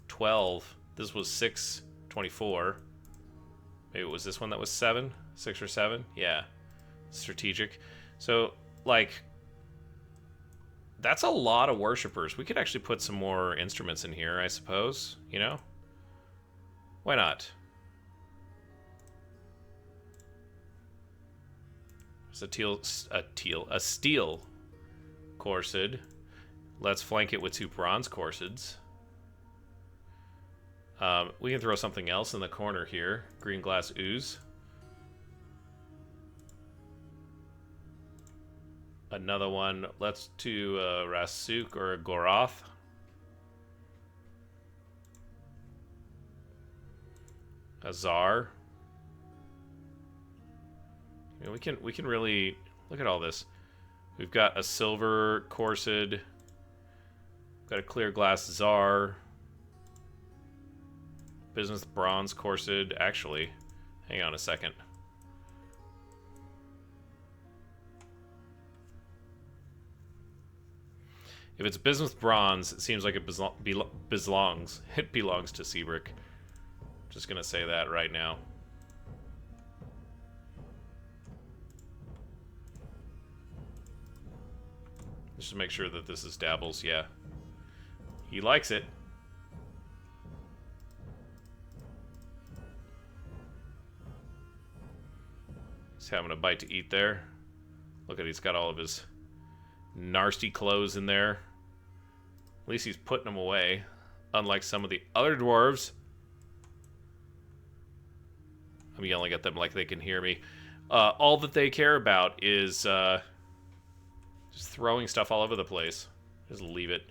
12. This was 6, 24. Maybe it was this one that was 7? 6 or 7? Yeah. Strategic. So, like, that's a lot of worshippers. We could actually put some more instruments in here, I suppose. You know? Why not? There's a steel corset. Let's flank it with 2 bronze corsets. We can throw something else in the corner here. Green glass ooze. Another one. Let's do a Rasuk or a Goroth. A Czar. You know, we can really look at all this. We've got a silver corset. Got a clear glass Czar. Business bronze corset. Actually, hang on a second. If it's business bronze, it seems like it belongs. It belongs to Seabrick. Just gonna say that right now. Just to make sure that this is Dabble's. Yeah, he likes it. He's having a bite to eat there. Look at, he's got all of his nasty clothes in there. At least he's putting them away. Unlike some of the other dwarves. I'm yelling at them like they can hear me. All that they care about is just throwing stuff all over the place. Just leave it.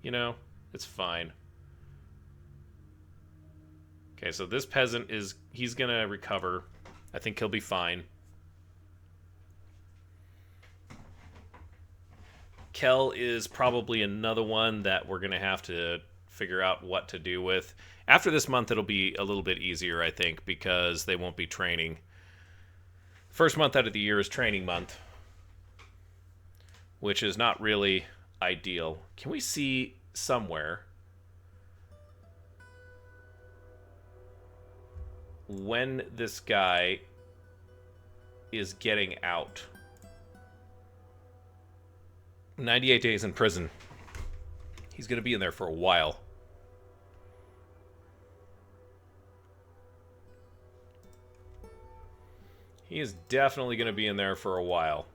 You know, it's fine. Okay, so this peasant he's gonna recover. I think he'll be fine. Kel is probably another one that we're going to have to figure out what to do with. After this month, it'll be a little bit easier, I think, because they won't be training. First month out of the year is training month, which is not really ideal. Can we see somewhere when this guy is getting out? 98 days in prison. He's going to be in there for a while. He is definitely going to be in there for a while.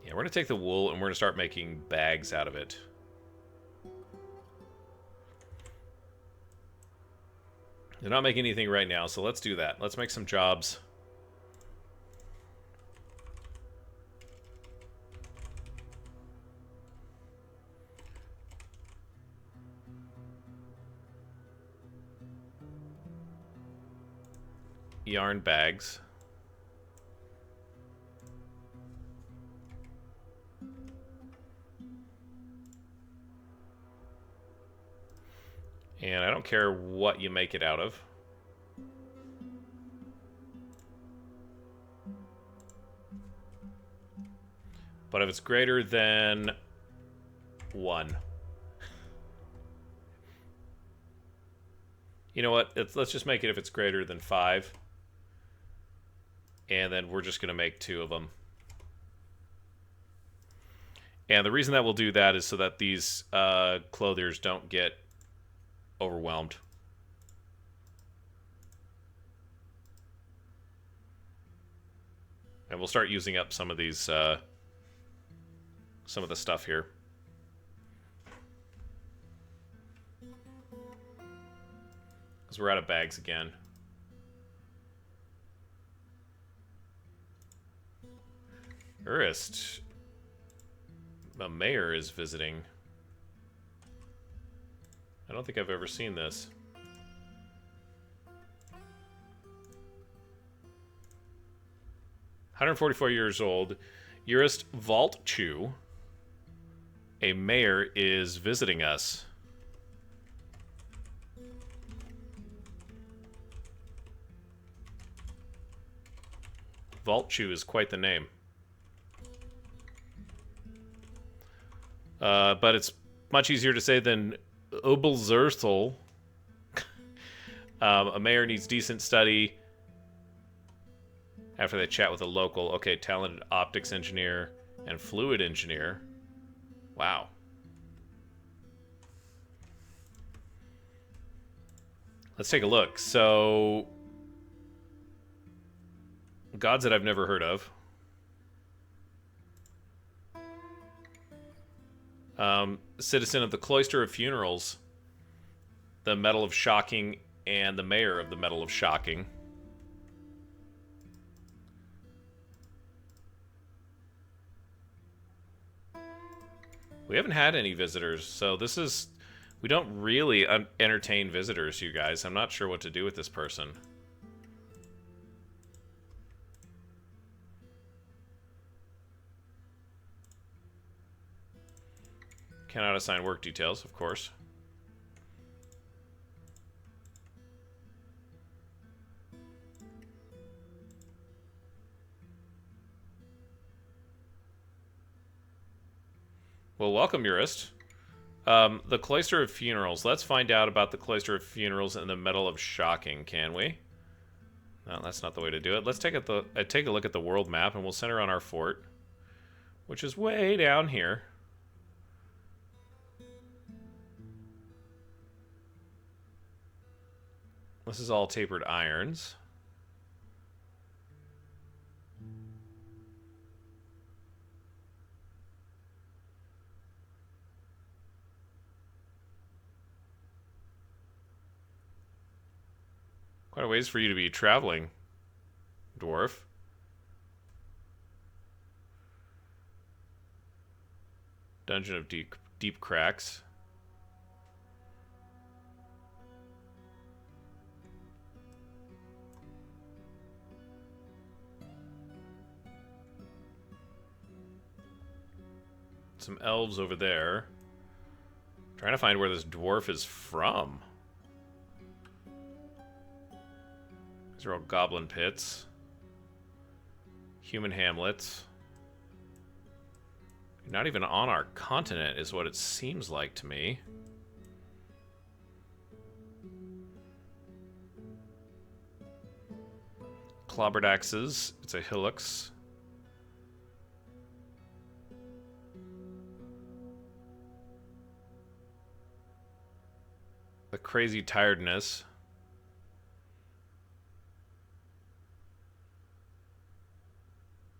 Yeah, we're going to take the wool and we're going to start making bags out of it. They're not making anything right now, so let's do that. Let's make some jobs. Yarn bags. And I don't care what you make it out of. But if it's greater than 1. You know what? Let's just make it if it's greater than 5. And then we're just going to make 2 of them. And the reason that we'll do that is so that these clothiers don't get overwhelmed. And we'll start using up some of these, some of the stuff here. Because we're out of bags again. Urist. The mayor is visiting. I don't think I've ever seen this. "144 years old. Urist Vault Chew. A mayor is visiting us." Vault Chew is quite the name. But it's much easier to say than Anvilseal. A mayor needs decent study. After they chat with a local, okay, talented optics engineer and fluid engineer. Wow. Let's take a look. So, gods that I've never heard of. Citizen of the Cloister of Funerals, the Medal of Shocking, and the Mayor of the Medal of Shocking. We haven't had any visitors, so this is... We don't really entertain visitors, you guys. I'm not sure what to do with this person. Cannot assign work details, of course. Well, welcome, Urist. The Cloister of Funerals. Let's find out about the Cloister of Funerals and the Medal of Shocking, can we? No, that's not the way to do it. Let's take a look at the world map, and we'll center on our fort, which is way down here. This is all tapered irons. Quite a ways for you to be traveling, Dwarf. Dungeon of deep cracks. Some elves over there. Trying to find where this dwarf is from. These are all goblin pits. Human hamlets. Not even on our continent is what it seems like to me. Clobbered axes. It's a hillocks. The crazy tiredness.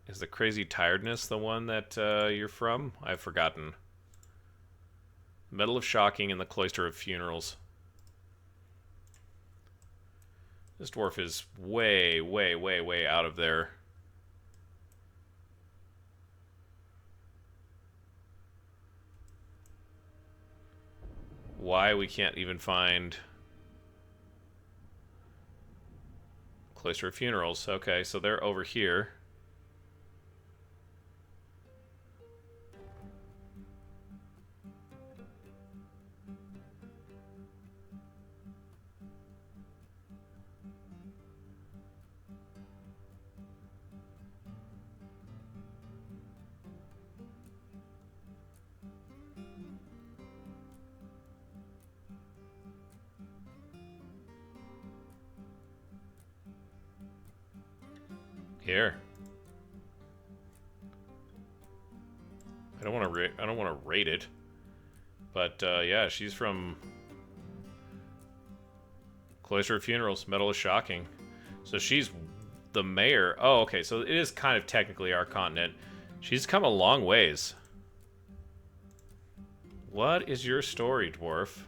Is the crazy tiredness the one that you're from? I've forgotten. Medal of Shocking and the Cloister of Funerals. This dwarf is way, way, way, way out of there. Why we can't even find Cloister of Funerals. Okay, so they're over here. Here. I don't want to rate it. But yeah, she's from Cloister of Funerals. Medal is shocking. So she's the mayor. Oh, okay. So it is kind of technically our continent. She's come a long ways. What is your story, Dwarf?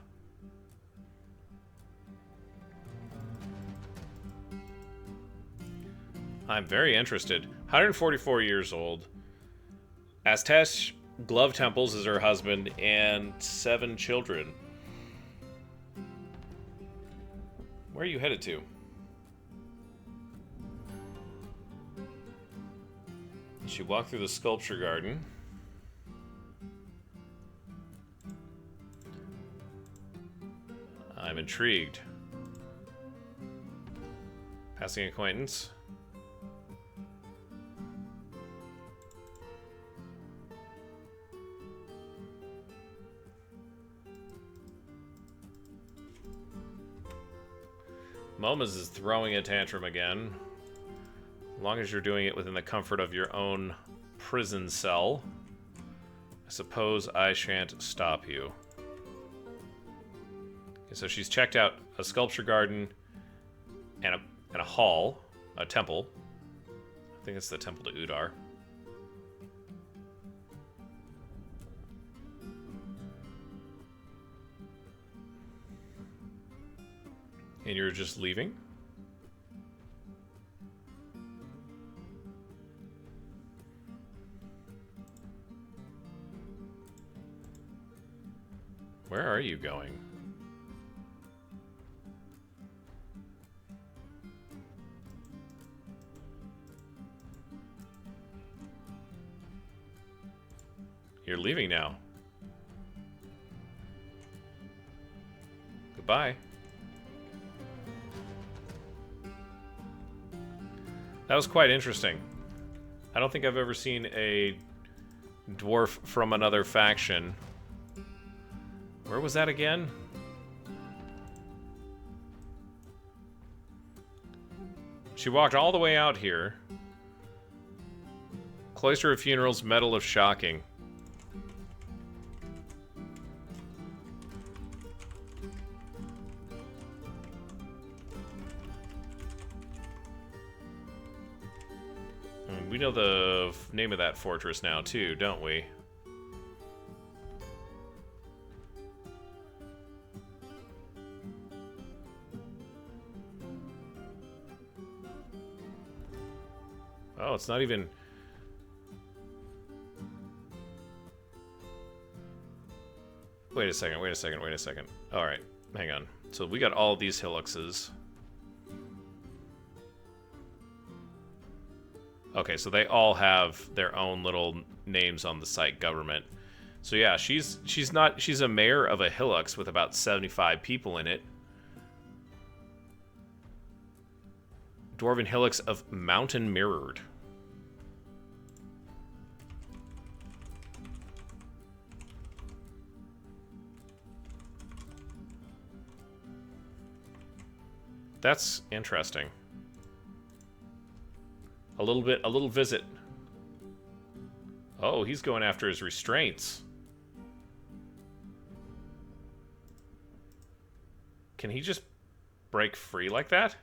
I'm very interested. 144 years old. Aztesh Glove Temples is her husband and 7 children. Where are you headed to? She walked through the sculpture garden. I'm intrigued. Passing acquaintance. Momuz is throwing a tantrum again. As long as you're doing it within the comfort of your own prison cell, I suppose I shan't stop you. Okay, so she's checked out a sculpture garden and a hall, a temple. I think it's the temple to Udar. And you're just leaving? Where are you going? You're leaving now. Goodbye. That was quite interesting. I don't think I've ever seen a dwarf from another faction. Where was that again? She walked all the way out here. Cloister of Funerals, Medal of Shocking. We know the name of that fortress now, too, don't we? Oh, it's not even... Wait a second. Alright, hang on. So we got all of these hillocks. Okay, so they all have their own little names on the site government. So yeah, she's a mayor of a hillocks with about 75 people in it. Dwarven hillocks of Mountain Mirrored. That's interesting. A little visit. Oh, he's going after his restraints. Can he just break free like that?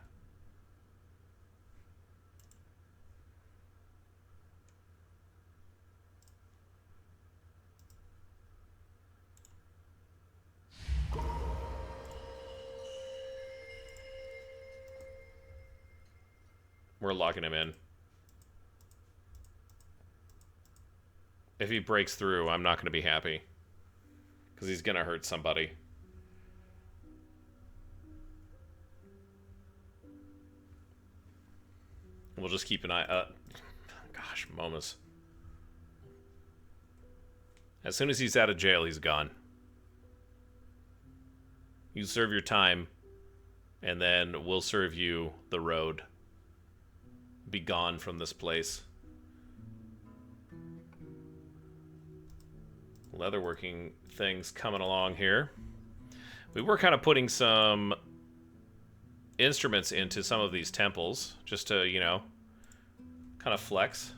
We're locking him in. If he breaks through, I'm not going to be happy. Because he's going to hurt somebody. We'll just keep an eye... gosh, Momuz. As soon as he's out of jail, he's gone. You serve your time, and then we'll serve you the road. Be gone from this place. Leatherworking things coming along here. We were kind of putting some instruments into some of these temples, just to, you know, kind of flex.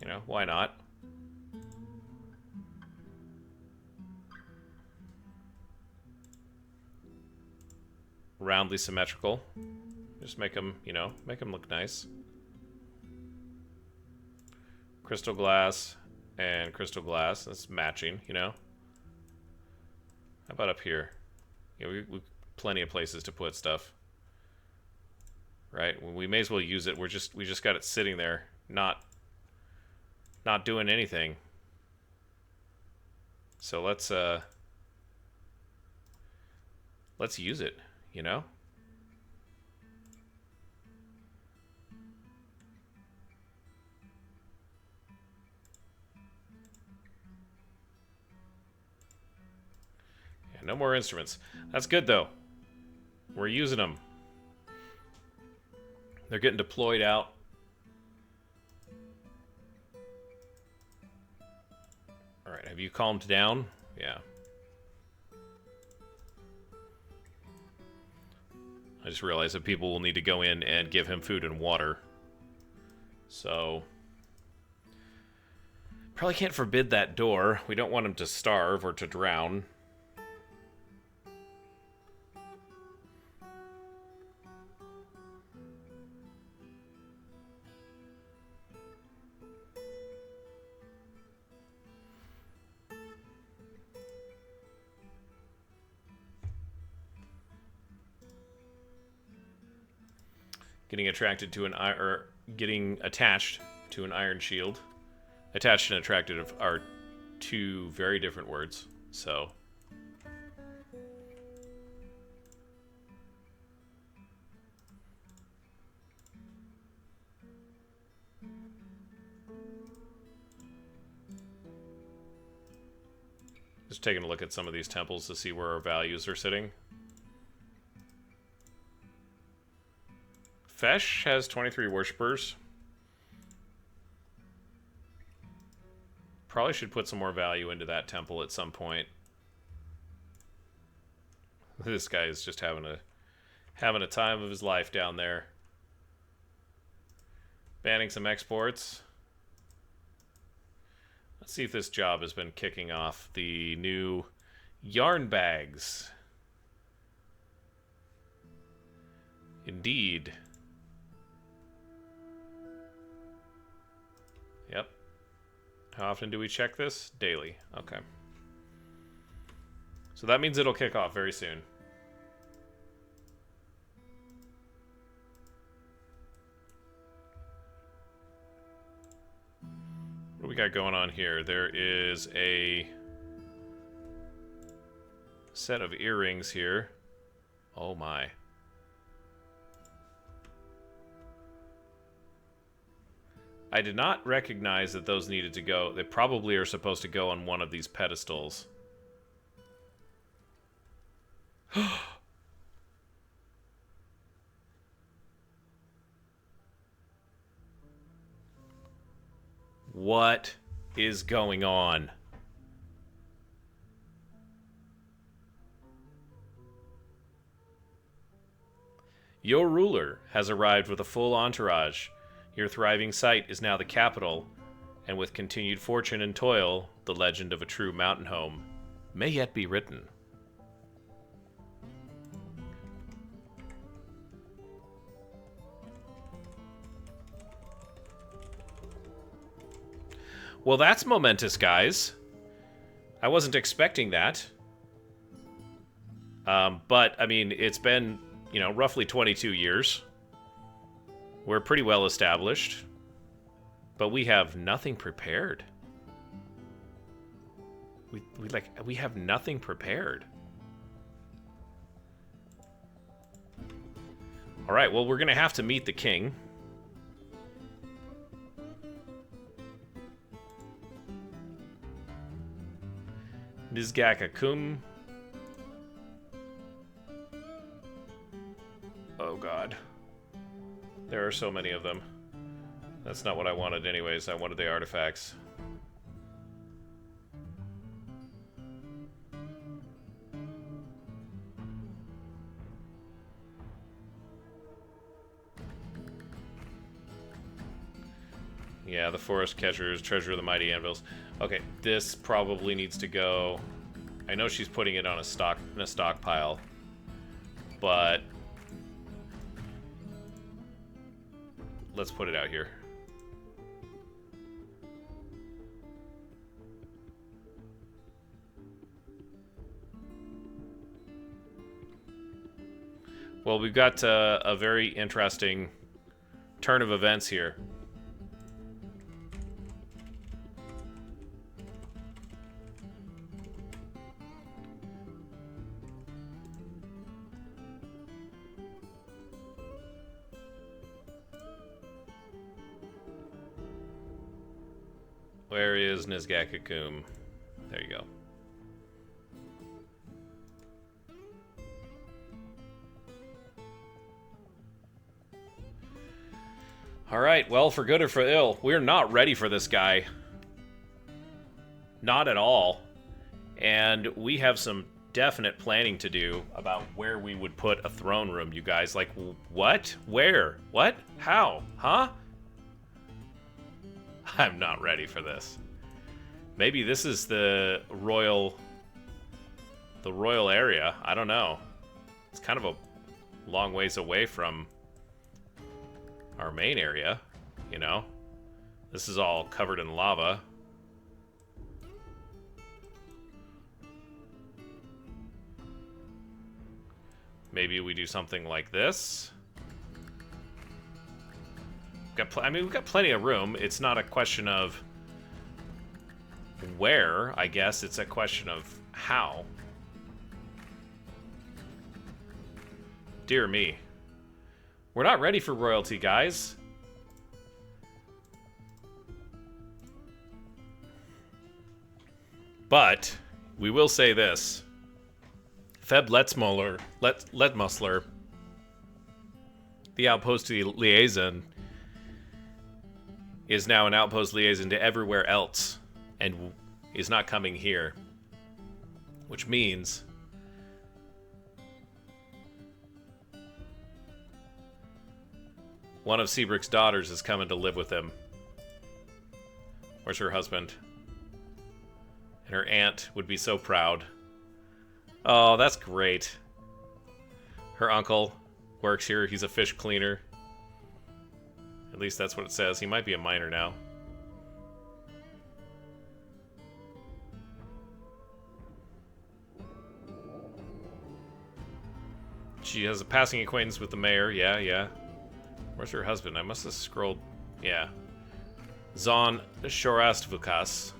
You know, why not? Roundly symmetrical. Just make them, you know, make them look nice. Crystal glass and crystal glass. That's matching, you know. How about up here? Yeah, we plenty of places to put stuff. Right? We may as well use it. We just got it sitting there, not doing anything. So let's use it, you know? Yeah, no more instruments. That's good though. We're using them. They're getting deployed out. Alright, have you calmed down? Yeah. I just realized that people will need to go in and give him food and water. So... probably can't forbid that door. We don't want him to starve or to drown. Getting attracted to getting attached to an iron shield. Attached and attracted are two very different words. So just taking a look at some of these temples to see where our values are sitting. Fesh has 23 worshippers. Probably should put some more value into that temple at some point. This guy is just having a time of his life down there. Banning some exports. Let's see if this job has been kicking off. The new yarn bags. Indeed. Yep. How often do we check this? Daily. Okay. So that means it'll kick off very soon. What do we got going on here? There is a set of earrings here. Oh my. I did not recognize that those needed to go. They probably are supposed to go on one of these pedestals. What is going on? Your ruler has arrived with a full entourage. Your thriving site is now the capital, and with continued fortune and toil, the legend of a true mountain home may yet be written. Well, that's momentous, guys. I wasn't expecting that. But, I mean, it's been, you know, roughly 22 years. We're pretty well established. But we have nothing prepared. We have nothing prepared. Alright, well, we're gonna have to meet the king. Nizgakakum. Oh god. There are so many of them. That's not what I wanted anyways. I wanted the artifacts. Yeah, the forest catchers, treasure of the mighty anvils. Okay, this probably needs to go. I know she's putting it on a stockpile, but let's put it out here. Well, we've got a very interesting turn of events here. Where is Nizgakakum? There you go. Alright, well, for good or for ill, we're not ready for this guy. Not at all. And we have some definite planning to do about where we would put a throne room, you guys. Like, what? Where? What? How? Huh? I'm not ready for this. Maybe this is the royal area. I don't know. It's kind of a long ways away from our main area, you know. This is all covered in lava. Maybe we do something like this. We've got plenty of room. It's not a question of where, I guess. It's a question of how. Dear me. We're not ready for royalty, guys. But we will say this. Feb Letmusler, the outpost liaison, is now an outpost liaison to everywhere else and is not coming here. Which means one of Seabrick's daughters is coming to live with him. Where's her husband? And her aunt would be so proud. Oh, that's great. Her uncle works here. He's a fish cleaner. At least that's what it says. He might be a miner now. She has a passing acquaintance with the mayor. Yeah, yeah. Where's her husband? I must have scrolled. Yeah. Zon Shorastvukas.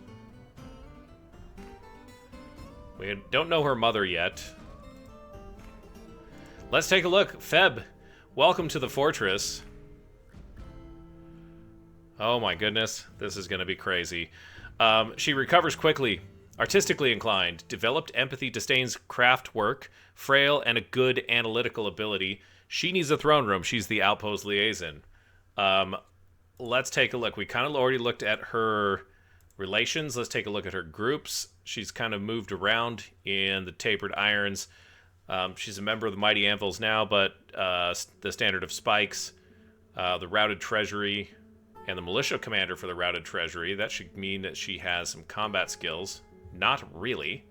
We don't know her mother yet. Let's take a look. Feb, welcome to the fortress. Oh my goodness, this is going to be crazy. She recovers quickly, artistically inclined, developed empathy, disdains craft work, frail, and a good analytical ability. She needs a throne room. She's the outpost liaison. Let's take a look. We kind of already looked at her relations. Let's take a look at her groups. She's kind of moved around in the Tapered Irons. She's a member of the Mighty Anvils now, but the Standard of Spikes, the Routed Treasury, and the Militia Commander for the Routed Treasury. That should mean that she has some combat skills. Not really.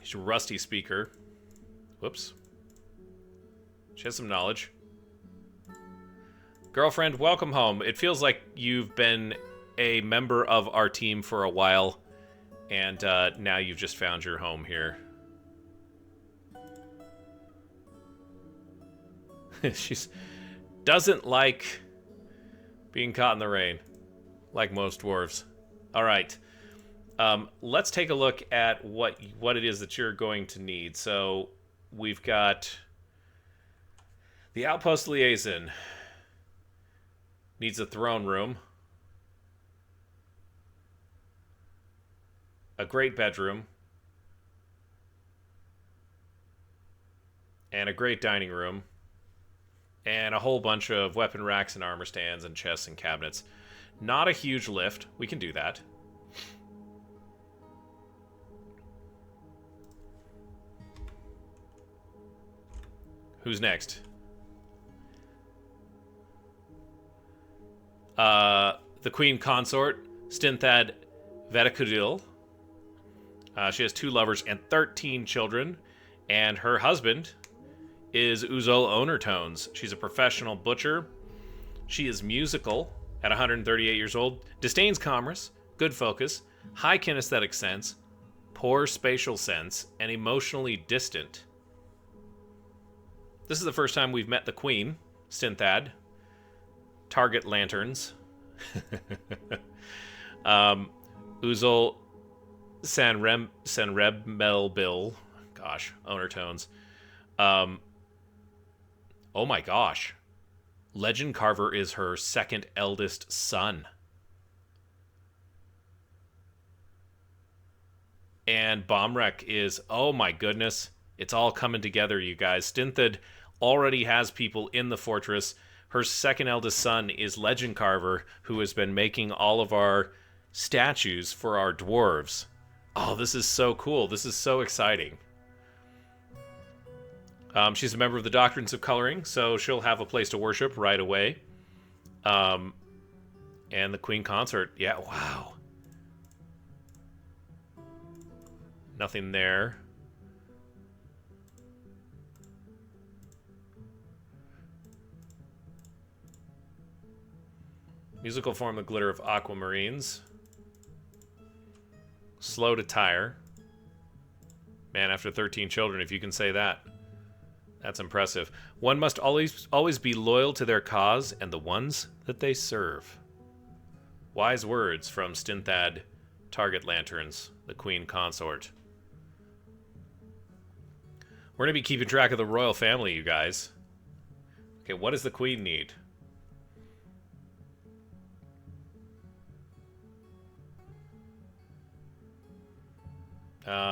She's a rusty speaker. Whoops. She has some knowledge. Girlfriend, welcome home. It feels like you've been a member of our team for a while, and now you've just found your home here. She's doesn't like being caught in the rain, like most dwarves. All right, let's take a look at what it is that you're going to need. So we've got the outpost liaison needs a throne room, a great bedroom, and a great dining room, and a whole bunch of weapon racks and armor stands and chests and cabinets. Not a huge lift. We can do that. Who's next? The queen consort, Stinthad Vedakudil. She has 2 lovers and 13 children, and her husband is Uzol Ownertones. She's a professional butcher. She is musical at 138 years old, disdains commerce, good focus, high kinesthetic sense, poor spatial sense, and emotionally distant. This is the first time we've met the queen, Stinthad. Target lanterns. Uzol Sanrebmelbil. Gosh, Ownertones. Oh my gosh. Legend Carver is her second eldest son. And Bomrek is, oh my goodness, it's all coming together, you guys. Stinthad already has people in the fortress. Her second eldest son is Legend Carver, who has been making all of our statues for our dwarves. Oh, this is so cool. This is so exciting. She's a member of the Doctrines of Coloring, so she'll have a place to worship right away. And the Queen Consort. Yeah, wow. Nothing there. Musical form, the glitter of aquamarines. Slow to tire. Man, after 13 children, if you can say that. That's impressive. One must always be loyal to their cause and the ones that they serve. Wise words from Stinthad Target Lanterns, the Queen Consort. We're going to be keeping track of the royal family, you guys. Okay, what does the queen need?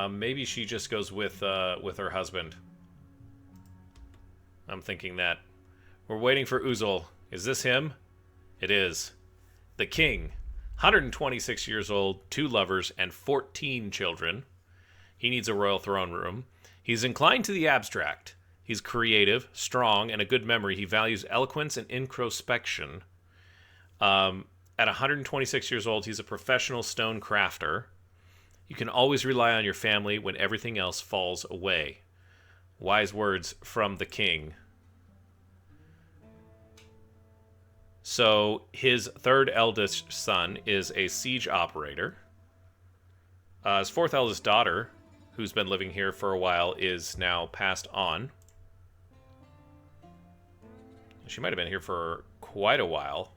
Maybe she just goes with her husband. I'm thinking that. We're waiting for Uzol. Is this him? It is. The king. 126 years old, 2 lovers, and 14 children. He needs a royal throne room. He's inclined to the abstract. He's creative, strong, and a good memory. He values eloquence and introspection. At 126 years old, he's a professional stone crafter. You can always rely on your family when everything else falls away. Wise words from the king. So his third eldest son is a siege operator. His fourth eldest daughter, who's been living here for a while, is now passed on. She might have been here for quite a while.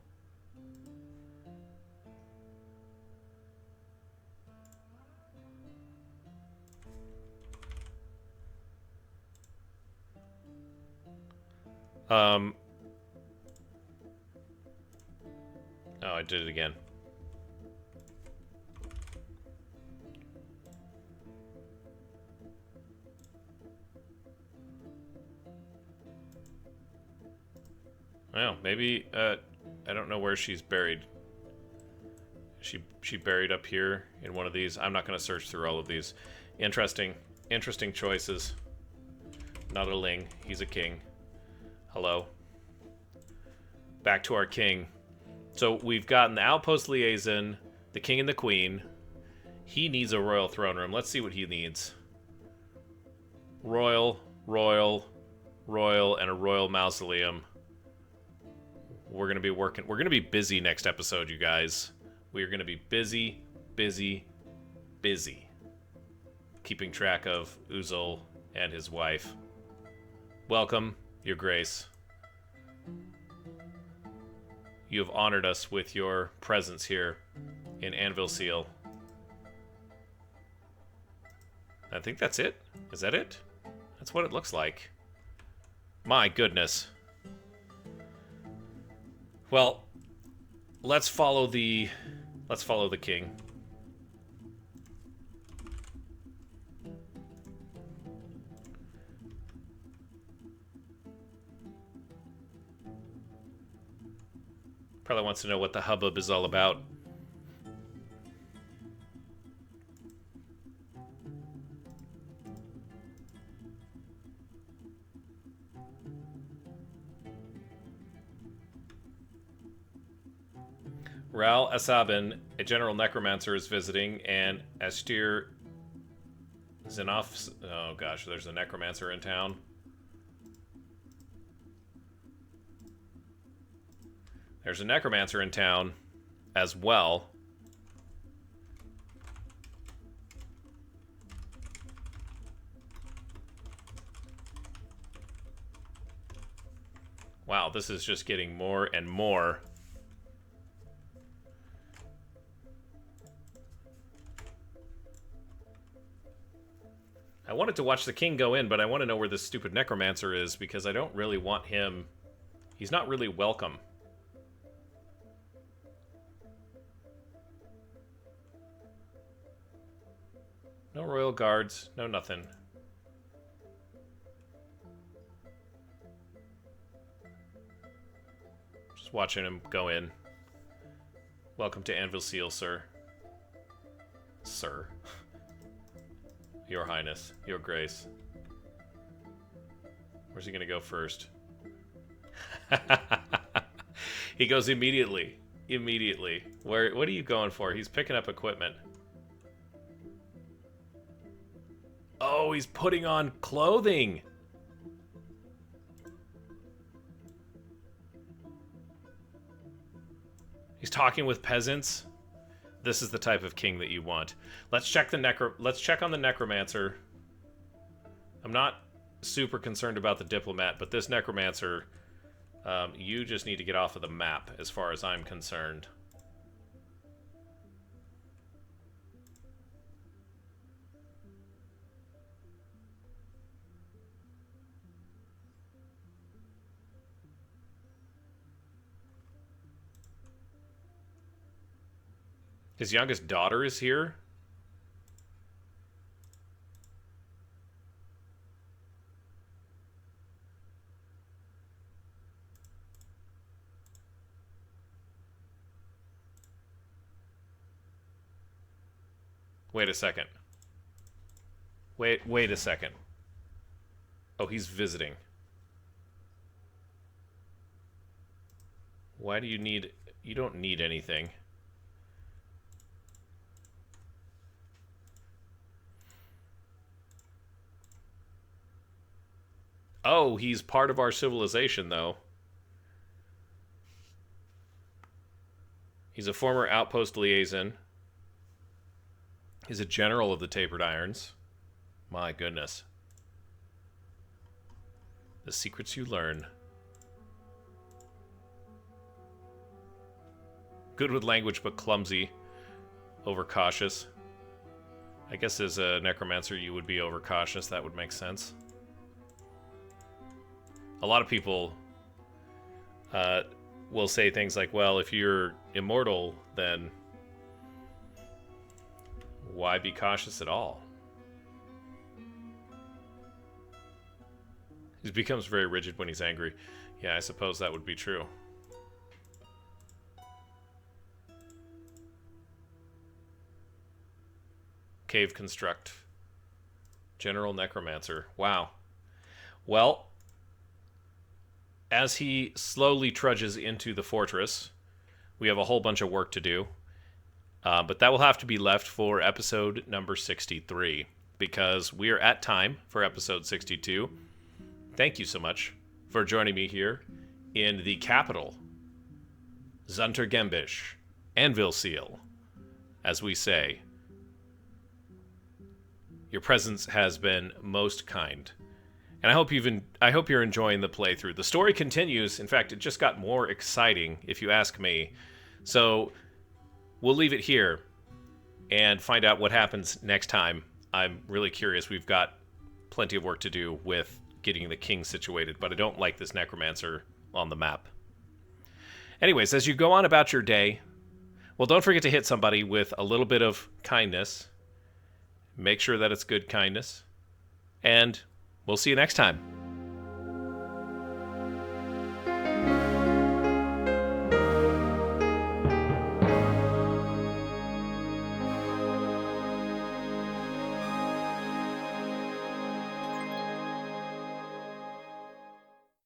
Oh, I did it again. Well, maybe, I don't know where she's buried. She buried up here in one of these. I'm not going to search through all of these. Interesting choices. Not a ling. He's a king. Hello. Back to our king. So we've gotten the outpost liaison, the king and the queen. He needs a royal throne room. Let's see what he needs. Royal, royal, royal, and a royal mausoleum. We're going to be working. We're going to be busy next episode, you guys. We are going to be busy, busy, busy. Keeping track of Uzol and his wife. Welcome, Your Grace. You have honored us with your presence here in Anvilseal. I think that's it. Is that it? That's what it looks like. My goodness. Well, let's follow the king. Probably wants to know what the hubbub is all about. Ral Asabin, a general necromancer, is visiting, and Astir Zinov. Oh gosh, there's a necromancer in town. There's a necromancer in town as well. Wow, this is just getting more and more. I wanted to watch the king go in, but I want to know where this stupid necromancer is, because I don't really want him... He's not really welcome. No royal guards, no nothing. Just watching him go in. Welcome to Anvilseal, sir. Sir. Your Highness, Your Grace. Where's he gonna go first? He goes immediately. Immediately. What are you going for? He's picking up equipment. Oh, he's putting on clothing. He's talking with peasants. This is the type of king that you want. Let's check on the necromancer. I'm not super concerned about the diplomat, but this necromancer, you just need to get off of the map as far as I'm concerned. His youngest daughter is here? Wait a second. Wait a second. Oh, he's visiting. Why do you need... You don't need anything. Oh, he's part of our civilization, though. He's a former outpost liaison. He's a general of the Tapered Irons. My goodness. The secrets you learn. Good with language, but clumsy. Overcautious. I guess as a necromancer, you would be overcautious. That would make sense. A lot of people will say things like, well, if you're immortal, then why be cautious at all? He becomes very rigid when he's angry. Yeah, I suppose that would be true. Cave construct. General necromancer. Wow. Well, as he slowly trudges into the fortress, we have a whole bunch of work to do. But that will have to be left for episode number 63, because we are at time for episode 62. Thank you so much for joining me here in the capital, Zuntergembisch, Anvilseal, as we say. Your presence has been most kind. And I hope you're enjoying the playthrough. The story continues. In fact, it just got more exciting, if you ask me. So we'll leave it here and find out what happens next time. I'm really curious. We've got plenty of work to do with getting the king situated, but I don't like this necromancer on the map. Anyways, as you go on about your day, well, don't forget to hit somebody with a little bit of kindness. Make sure that it's good kindness. And we'll see you next time.